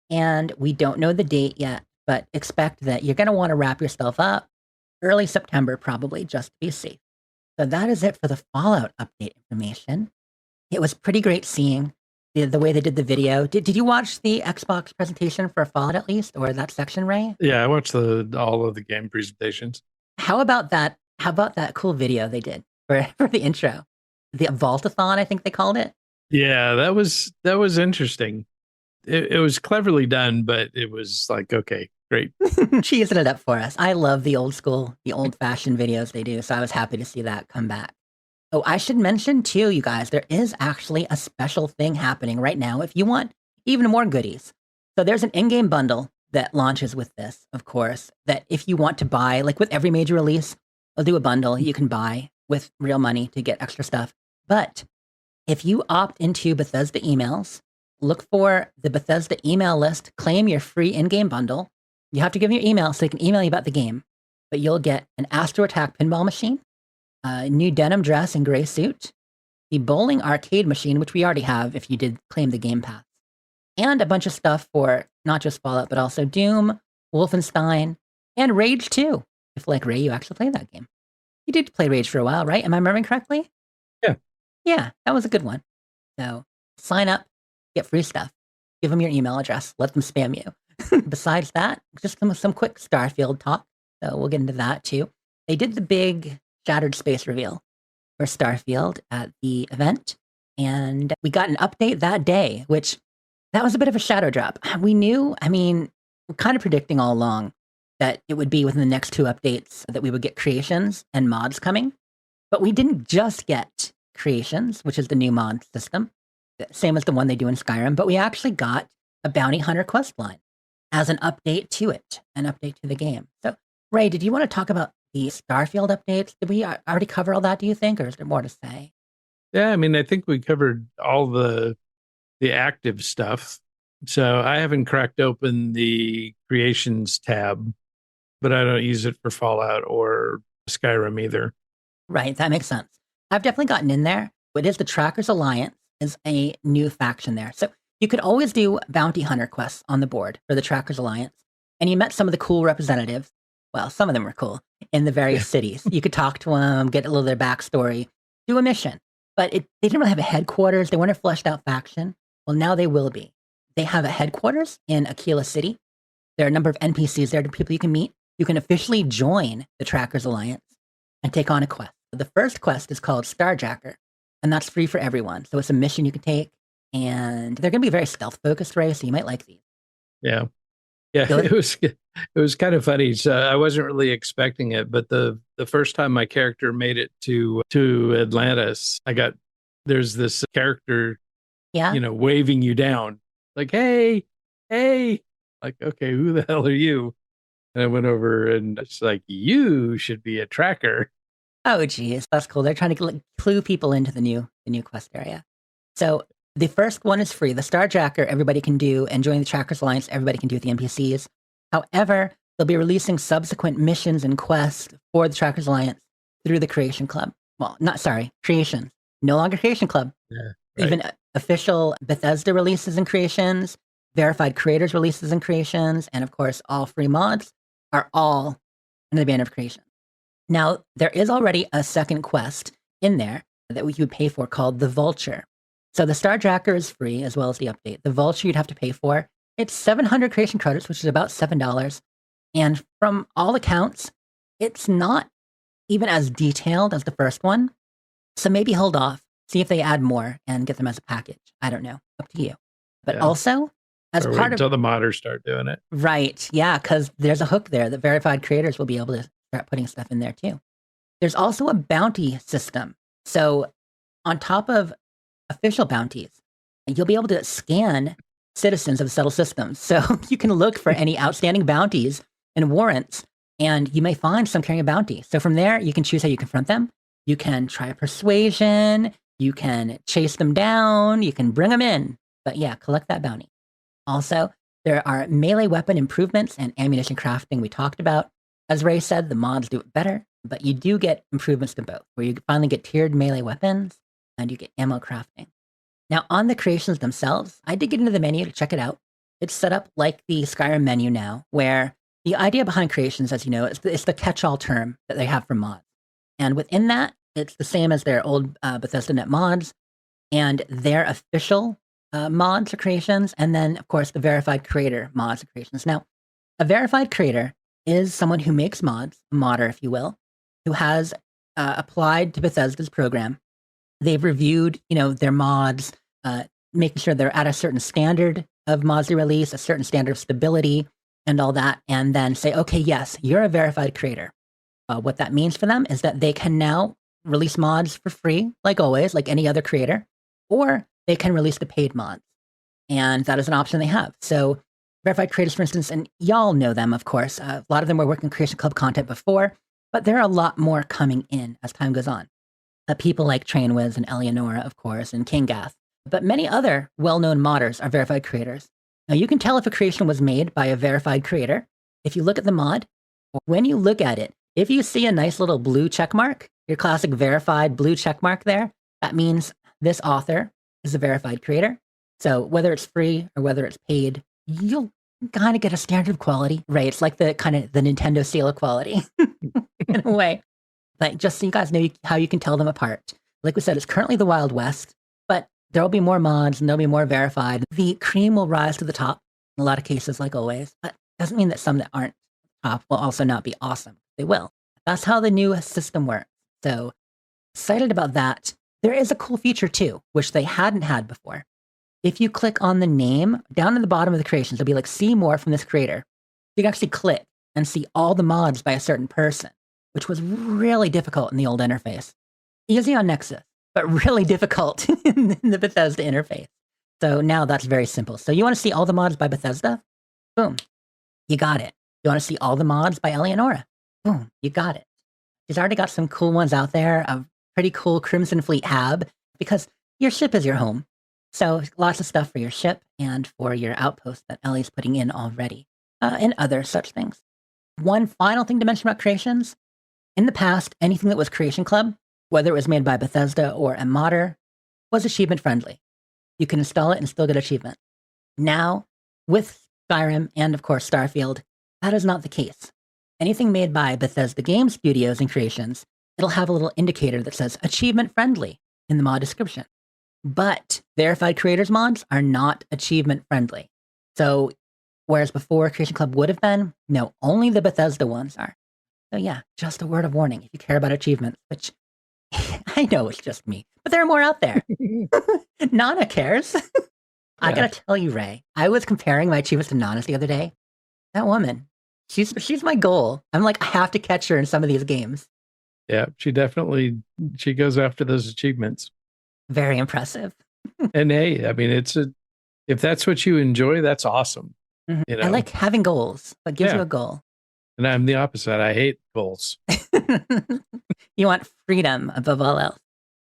And we don't know the date yet, but expect that you're going to want to wrap yourself up early September, probably, just to be safe. So that is it for the Fallout update information. It was pretty great seeing the way they did the video. Did you watch the Xbox presentation for Fallout at least, or that section, Ray? Yeah, I watched all of the game presentations. How about that? How about that cool video they did for the intro? The Vaultathon, I think they called it. Yeah, that was interesting. It was cleverly done, but it was like, okay, great. Cheesing it up for us. I love the old school, the old fashioned videos they do. So I was happy to see that come back. Oh, I should mention too, you guys, there is actually a special thing happening right now if you want even more goodies. So there's an in-game bundle that launches with this, of course, that if you want to buy, like with every major release, they'll do a bundle you can buy with real money to get extra stuff. But if you opt into Bethesda emails, look for the Bethesda email list, claim your free in-game bundle. You have to give them your email so they can email you about the game. But you'll get an Astro Attack pinball machine, a new denim dress and gray suit, the bowling arcade machine, which we already have if you did claim the Game Pass, and a bunch of stuff for not just Fallout, but also Doom, Wolfenstein, and Rage 2. If, like Ray, you actually played that game. You did play Rage for a while, right? Am I remembering correctly? Yeah. Yeah, that was a good one. So sign up, get free stuff. Give them your email address. Let them spam you. Besides that, just some quick Starfield talk. So we'll get into that too. They did the big Shattered Space reveal for Starfield at the event, and we got an update that day, which that was a bit of a shadow drop. We knew, I mean, we're kind of predicting all along that it would be within the next 2 updates that we would get creations and mods coming. But we didn't just get creations, which is the new mod system, same as the one they do in Skyrim, but we actually got a bounty hunter quest line as an update to it, an update to the game. So, Ray, did you want to talk about the Starfield updates? Did we already cover all that, do you think, or is there more to say? Yeah, I mean, I think we covered all the active stuff. So I haven't cracked open the creations tab, but I don't use it for Fallout or Skyrim either. Right, that makes sense. I've definitely gotten in there. It is the Trackers Alliance is a new faction there. So you could always do bounty hunter quests on the board for the Trackers Alliance. And you met some of the cool representatives. Well, some of them were cool in the various cities. You could talk to them, get a little of their backstory, do a mission. But they didn't really have a headquarters. They weren't a fleshed out faction. Well, now they will be. They have a headquarters in Aquila City. There are a number of NPCs there, people you can meet. You can officially join the Trackers Alliance and take on a quest. The first quest is called Starjacker, and that's free for everyone. So it's a mission you can take, and they're going to be very stealth focused, Ray, so you might like these. Yeah. Yeah, Really? it was kind of funny. So I wasn't really expecting it, but the first time my character made it to Atlantis, there's this character, Yeah. waving you down, like, hey, like, okay, who the hell are you? And I went over and it's like, you should be a tracker. Oh, geez, that's cool. They're trying to clue people into the new quest area. So the first one is free. The Starjacker, everybody can do, and joining the Trackers Alliance, everybody can do with the NPCs. However, they'll be releasing subsequent missions and quests for the Trackers Alliance through the Creation Club. Well, Creation. No longer Creation Club. Yeah, right. Even official Bethesda releases and creations, verified creators releases and creations, and of course, all free mods are all under the banner of creation. Now, there is already a second quest in there that you would pay for called the Vulture. So the Starjacker is free as well as the update. The Vulture you'd have to pay for. It's 700 creation credits, which is about $7. And from all accounts, it's not even as detailed as the first one. So maybe hold off, see if they add more and get them as a package. I don't know. Up to you. But Yeah. also, as Or wait part of until the modders start doing it. right, yeah, because there's a hook there that verified creators will be able to start putting stuff in there too. There's also a bounty system. So on top of official bounties, you'll be able to scan citizens of the settled systems. So you can look for any outstanding bounties and warrants, and you may find some carrying a bounty. So from there, you can choose how you confront them. You can try persuasion. You can chase them down. You can bring them in. But yeah, collect that bounty. Also, there are melee weapon improvements and ammunition crafting we talked about. As Ray said, the mods do it better, but you do get improvements to both, where you finally get tiered melee weapons and you get ammo crafting. Now, on the creations themselves, I did get into the menu to check it out. It's set up like the Skyrim menu now, where the idea behind creations, as you know, it's the catch-all term that they have for mods. And within that, it's the same as their old Bethesda Net mods and their official mods or creations, and then, of course, the verified creator mods or creations. Now, a verified creator is someone who makes mods, a modder, if you will, who has applied to Bethesda's program. They've reviewed, their mods, making sure they're at a certain standard of mods they release, a certain standard of stability, and all that, and then say, okay, yes, you're a verified creator. What that means for them is that they can now release mods for free, like always, like any other creator, or they can release the paid mods. And that is an option they have. So verified creators, for instance, and y'all know them, of course. A lot of them were working Creation Club content before, but there are a lot more coming in as time goes on. People like Trainwiz and Eleonora, of course, and Kingath. But many other well-known modders are verified creators. Now, you can tell if a creation was made by a verified creator if you look at the mod. When you look at it, if you see a nice little blue check mark, your classic verified blue check mark there, that means this author is a verified creator. So whether it's free or whether it's paid, you'll kind of get a standard of quality, right? It's like the kind of the Nintendo seal of quality in a way. But just so you guys know how you can tell them apart. Like we said, it's currently the Wild West, but there will be more mods and there'll be more verified. The cream will rise to the top in a lot of cases, like always. But it doesn't mean that some that aren't top will also not be awesome. They will. That's how the new system works. So excited about that. There is a cool feature too, which they hadn't had before. If you click on the name down at the bottom of the creations, it'll be like, see more from this creator. You can actually click and see all the mods by a certain person, which was really difficult in the old interface. Easy on Nexus, but really difficult in the Bethesda interface. So now that's very simple. So you want to see all the mods by Bethesda? Boom, you got it. You want to see all the mods by Eleonora? Boom, you got it. She's already got some cool ones out there, a pretty cool Crimson Fleet hab, because your ship is your home. So lots of stuff for your ship and for your outpost that Ellie's putting in already, and other such things. One final thing to mention about creations. In the past, anything that was Creation Club, whether it was made by Bethesda or a modder, was achievement friendly. You can install it and still get achievement. Now, with Skyrim and of course Starfield, that is not the case. Anything made by Bethesda Game Studios and Creations, it'll have a little indicator that says achievement friendly in the mod description. But verified creators mods are not achievement friendly. So whereas before Creation Club would have been, no, only the Bethesda ones are. So yeah, just a word of warning if you care about achievements, which I know it's just me, but there are more out there. Nana cares. I gotta tell you, Ray, I was comparing my achievements to Nana's the other day. That woman, she's my goal. I'm like, I have to catch her in some of these games. Yeah, she goes after those achievements. Very impressive. And hey, I mean, if that's what you enjoy, that's awesome. Mm-hmm. You know? I like having goals. What gives you a goal? And I'm the opposite. I hate goals. You want freedom above all else.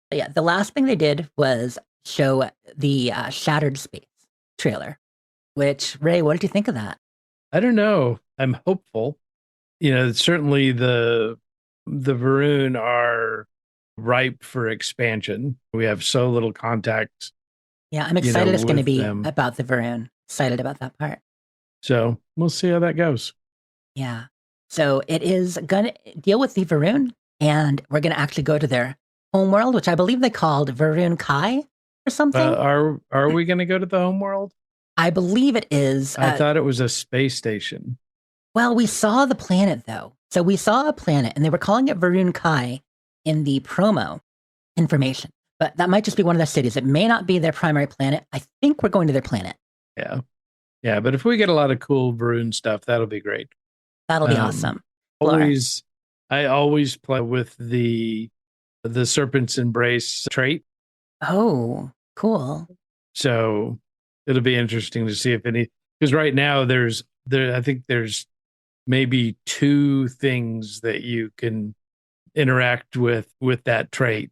But yeah, the last thing they did was show the Shattered Space trailer, which, Ray, what did you think of that? I don't know. I'm hopeful. Certainly the Varun are ripe for expansion. We have so little contact. Yeah, I'm excited it's going to be them. About the Varun. Excited about that part. So we'll see how that goes. Yeah. So it is going to deal with the Varun, and we're going to actually go to their homeworld, which I believe they called Varun Kai or something. Are we going to go to the homeworld? I believe it is. I thought it was a space station. Well, we saw the planet, though. So we saw a planet, and they were calling it Varun Kai in the promo information. But that might just be one of their cities. It may not be their primary planet. I think we're going to their planet. Yeah. Yeah, but if we get a lot of cool Varun stuff, that'll be great. That'll be awesome. I always play with the Serpent's Embrace trait. Oh, cool. So it'll be interesting to see if any, because right now I think there's maybe 2 things that you can interact with that trait.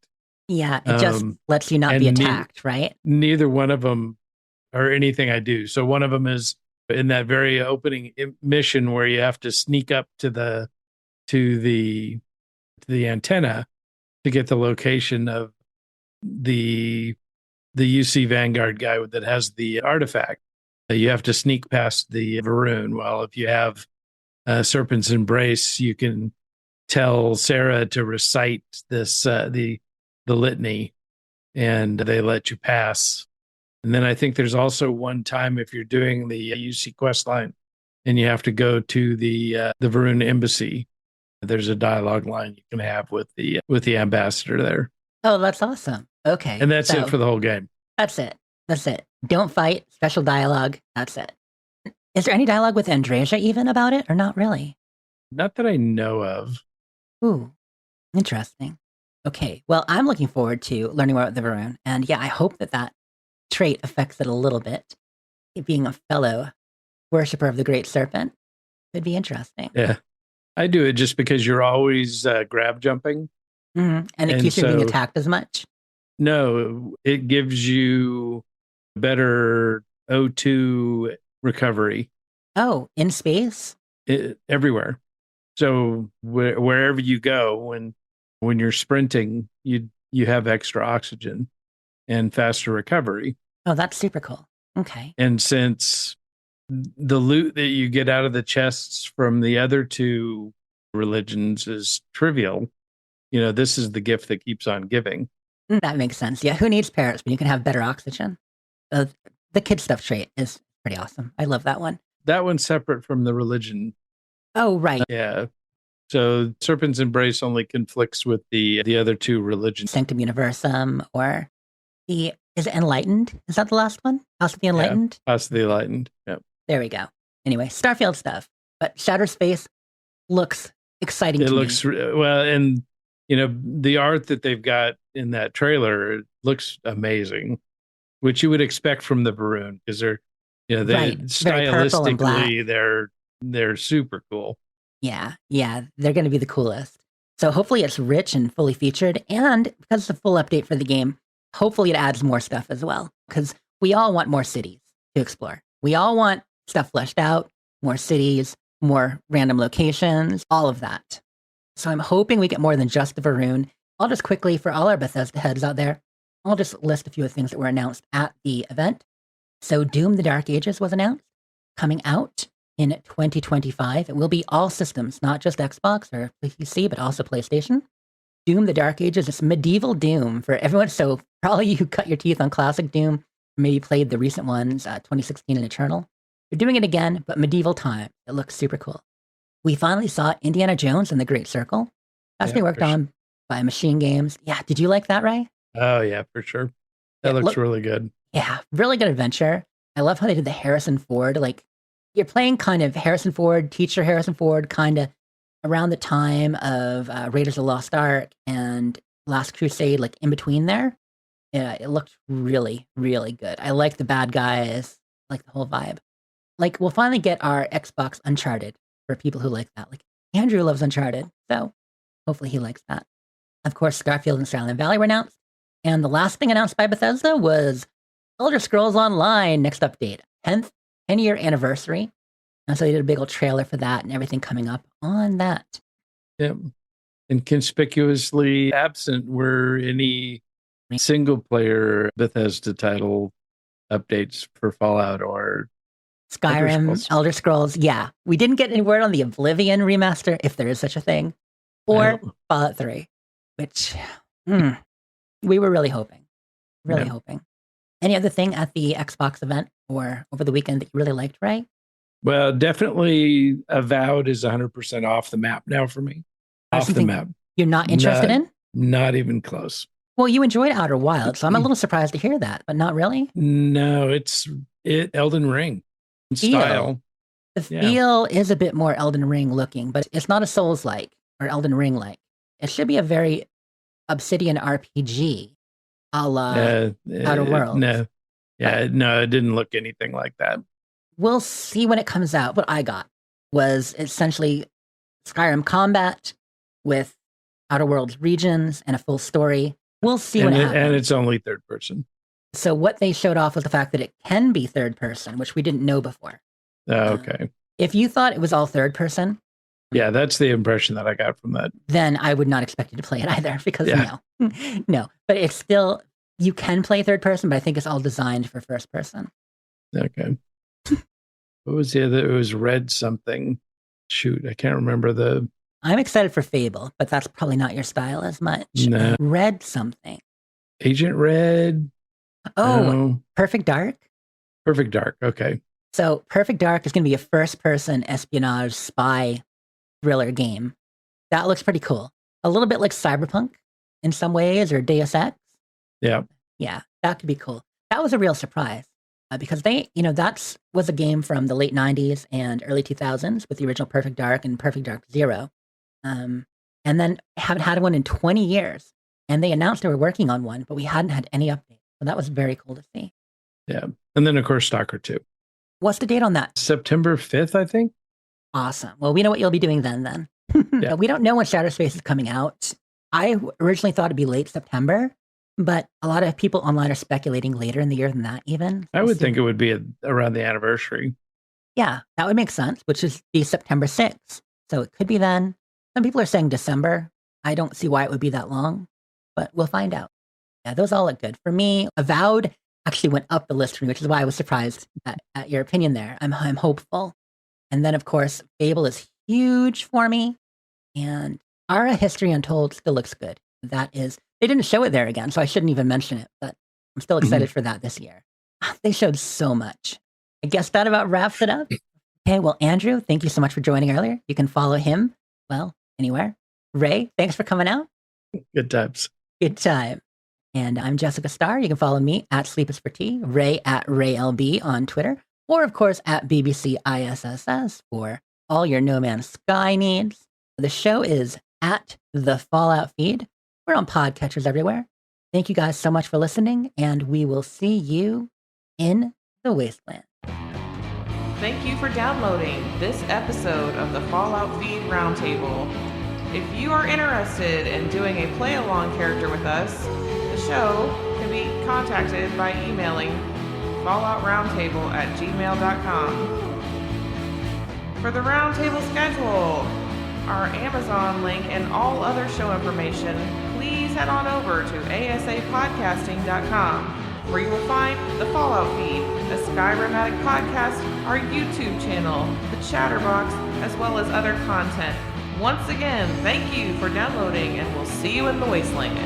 Yeah, it just lets you not be attacked, right? Neither one of them are anything I do. So one of them is in that very opening mission where you have to sneak up to the antenna to get the location of the UC Vanguard guy that has the artifact. You have to sneak past the Varun. Well, if you have Serpent's Embrace, you can tell Sarah to recite this the litany, and they let you pass. And then I think there's also one time if you're doing the UC quest line and you have to go to the Varun embassy. There's a dialogue line you can have with the ambassador there, Oh, that's awesome. Okay. and that's so it for the whole game. That's it. That's it. Don't fight. Special dialogue. That's it. Is there any dialogue with Andreja even about it, or not really? Not that I know of. Ooh, interesting. Okay. Well, I'm looking forward to learning more about the Varun, and yeah, I hope that trait affects it a little bit. It being a fellow worshiper of the Great Serpent could be interesting. Yeah, I do it just because you're always grab jumping. And it And keeps you being so- attacked as much. No, it gives you better O2 recovery Oh, in space? everywhere. So wherever you go, when you're sprinting, you have extra oxygen and faster recovery. Oh, that's super cool. Okay. And since the loot that you get out of the chests from the other two religions is trivial, this is the gift that keeps on giving. That makes sense. Yeah, who needs parrots when you can have better oxygen? The kid stuff trait is pretty awesome. I love that one. That one's separate from the religion. Oh, right. Yeah. So Serpent's Embrace only conflicts with the other two religions. Sanctum Universum or is it Enlightened? Is that the last one? House of the Enlightened? House of the Enlightened. Yeah. There we go. Anyway, Starfield stuff. But Shattered Space looks exciting It to looks me. well, and the art that they've got in that trailer looks amazing, which you would expect from the Varun because they're Right. Very purple and black. stylistically they're super cool. Yeah, they're going to be the coolest. So hopefully it's rich and fully featured. And because it's a full update for the game, hopefully it adds more stuff as well. Because we all want more cities to explore. We all want stuff fleshed out, more cities, more random locations, all of that. So I'm hoping we get more than just the Varun. I'll just quickly, for all our Bethesda heads out there, I'll just list a few of the things that were announced at the event. So Doom: The Dark Ages was announced, coming out in 2025. It will be all systems, not just Xbox or PC, but also PlayStation. Doom: The Dark Ages is medieval Doom for everyone. So probably you cut your teeth on classic Doom, maybe played the recent ones, 2016 and Eternal. They're doing it again, but medieval time. It looks super cool. We finally saw Indiana Jones and the Great Circle. That's Yeah, been worked for sure. on by Machine Games. Yeah, did you like that, Ray? Oh yeah, for sure. That Yeah, looks look- really good. Yeah, really good adventure. I love how they did the Harrison Ford. Like, you're playing kind of Harrison Ford, teacher Harrison Ford, kind of around the time of Raiders of the Lost Ark and Last Crusade, like in between there. Yeah, it looked really, really good. I like the bad guys, like the whole vibe. Like, we'll finally get our Xbox Uncharted for people who like that. Like, Andrew loves Uncharted, so hopefully he likes that. Of course, Starfield and Skyline Valley were announced. And the last thing announced by Bethesda was Elder Scrolls Online next update, 10-year anniversary. And so they did a big old trailer for that and everything coming up on that. Yeah. And conspicuously absent were any single player Bethesda title updates for Fallout or Skyrim, Scrolls. Elder Scrolls. Yeah, we didn't get any word on the Oblivion remaster, if there is such a thing, or No. Fallout 3, which we were really hoping. Really Yeah. hoping. Any other thing at the Xbox event or over the weekend that you really liked, Ray? Well, definitely Avowed is 100% off the map now for me. That's Off the something map. You're not interested Not- in? Not even close. Well, you enjoyed Outer Wilds, so I'm a little surprised to hear that, but not really. No, it's Elden Ring in Feel. style. The Yeah. feel is a bit more Elden Ring looking, but it's not a Souls-like or Elden Ring-like. It should be a very Obsidian RPG, a la Outer Worlds. No. Yeah, no, it didn't look anything like that. We'll see when it comes out. What I got was essentially Skyrim combat with Outer Worlds regions and a full story. We'll see And, what it- happens. and it's only third person. So what they showed off was the fact that it can be third person, which we didn't know before. Oh, okay. If you thought it was all third person, Yeah, that's the impression that I got from that. then I would not expect you to play it either because Yeah. no. But it's still, you can play third person, but I think it's all designed for first person. Okay. What was the other? It was Red something. Shoot, I can't remember the. I'm excited for Fable, but that's probably not your style as much. No. Red something. Agent Red. Oh, No. Perfect Dark. Perfect Dark. Okay. So Perfect Dark is going to be a first-person espionage spy thriller game. That looks pretty cool. A little bit like Cyberpunk in some ways, or Deus Ex. Yeah. Yeah, that could be cool. That was a real surprise because that was a game from the late 90s and early 2000s with the original Perfect Dark and Perfect Dark Zero. And then haven't had one in 20 years. And they announced they were working on one, but we hadn't had any updates. So that was very cool to see. Yeah. And then, of course, Stalker 2. What's the date on that? September 5th, I think. Awesome. Well, we know what you'll be doing then. Yeah. We don't know when Shattered Space is coming out. I originally thought it'd be late September, but a lot of people online are speculating later in the year than that even. I would think it would be around the anniversary. Yeah, that would make sense, which is be September 6th. So it could be then. Some people are saying December. I don't see why it would be that long, but we'll find out. Yeah, those all look good. For me, Avowed actually went up the list for me, which is why I was surprised at your opinion there. I'm hopeful. And then, of course, Fable is huge for me. And Ara History Untold still looks good. They didn't show it there again, so I shouldn't even mention it, but I'm still excited for that this year. They showed so much. I guess that about wraps it up. Okay, well, Andrew, thank you so much for joining earlier. You can follow him, anywhere. Ray, thanks for coming out. Good times. Good time. And I'm Jessica Starr. You can follow me at Sleep is for Tea, Ray at RayLB on Twitter, or of course at BBC ISSS for all your No Man's Sky needs. The show is at The Fallout Feed. We're on podcatchers everywhere. Thank you guys so much for listening, and we will see you in the wasteland. Thank you for downloading this episode of the Fallout Feed Roundtable. If you are interested in doing a play-along character with us, the show can be contacted by emailing falloutroundtable@gmail.com. For the roundtable schedule, our Amazon link, and all other show information, please head on over to asapodcasting.com, where you will find the Fallout Feed, the Skyrimatic Podcast, our YouTube channel, the Chatterbox, as well as other content. Once again, thank you for downloading, and we'll see you in the wasteland.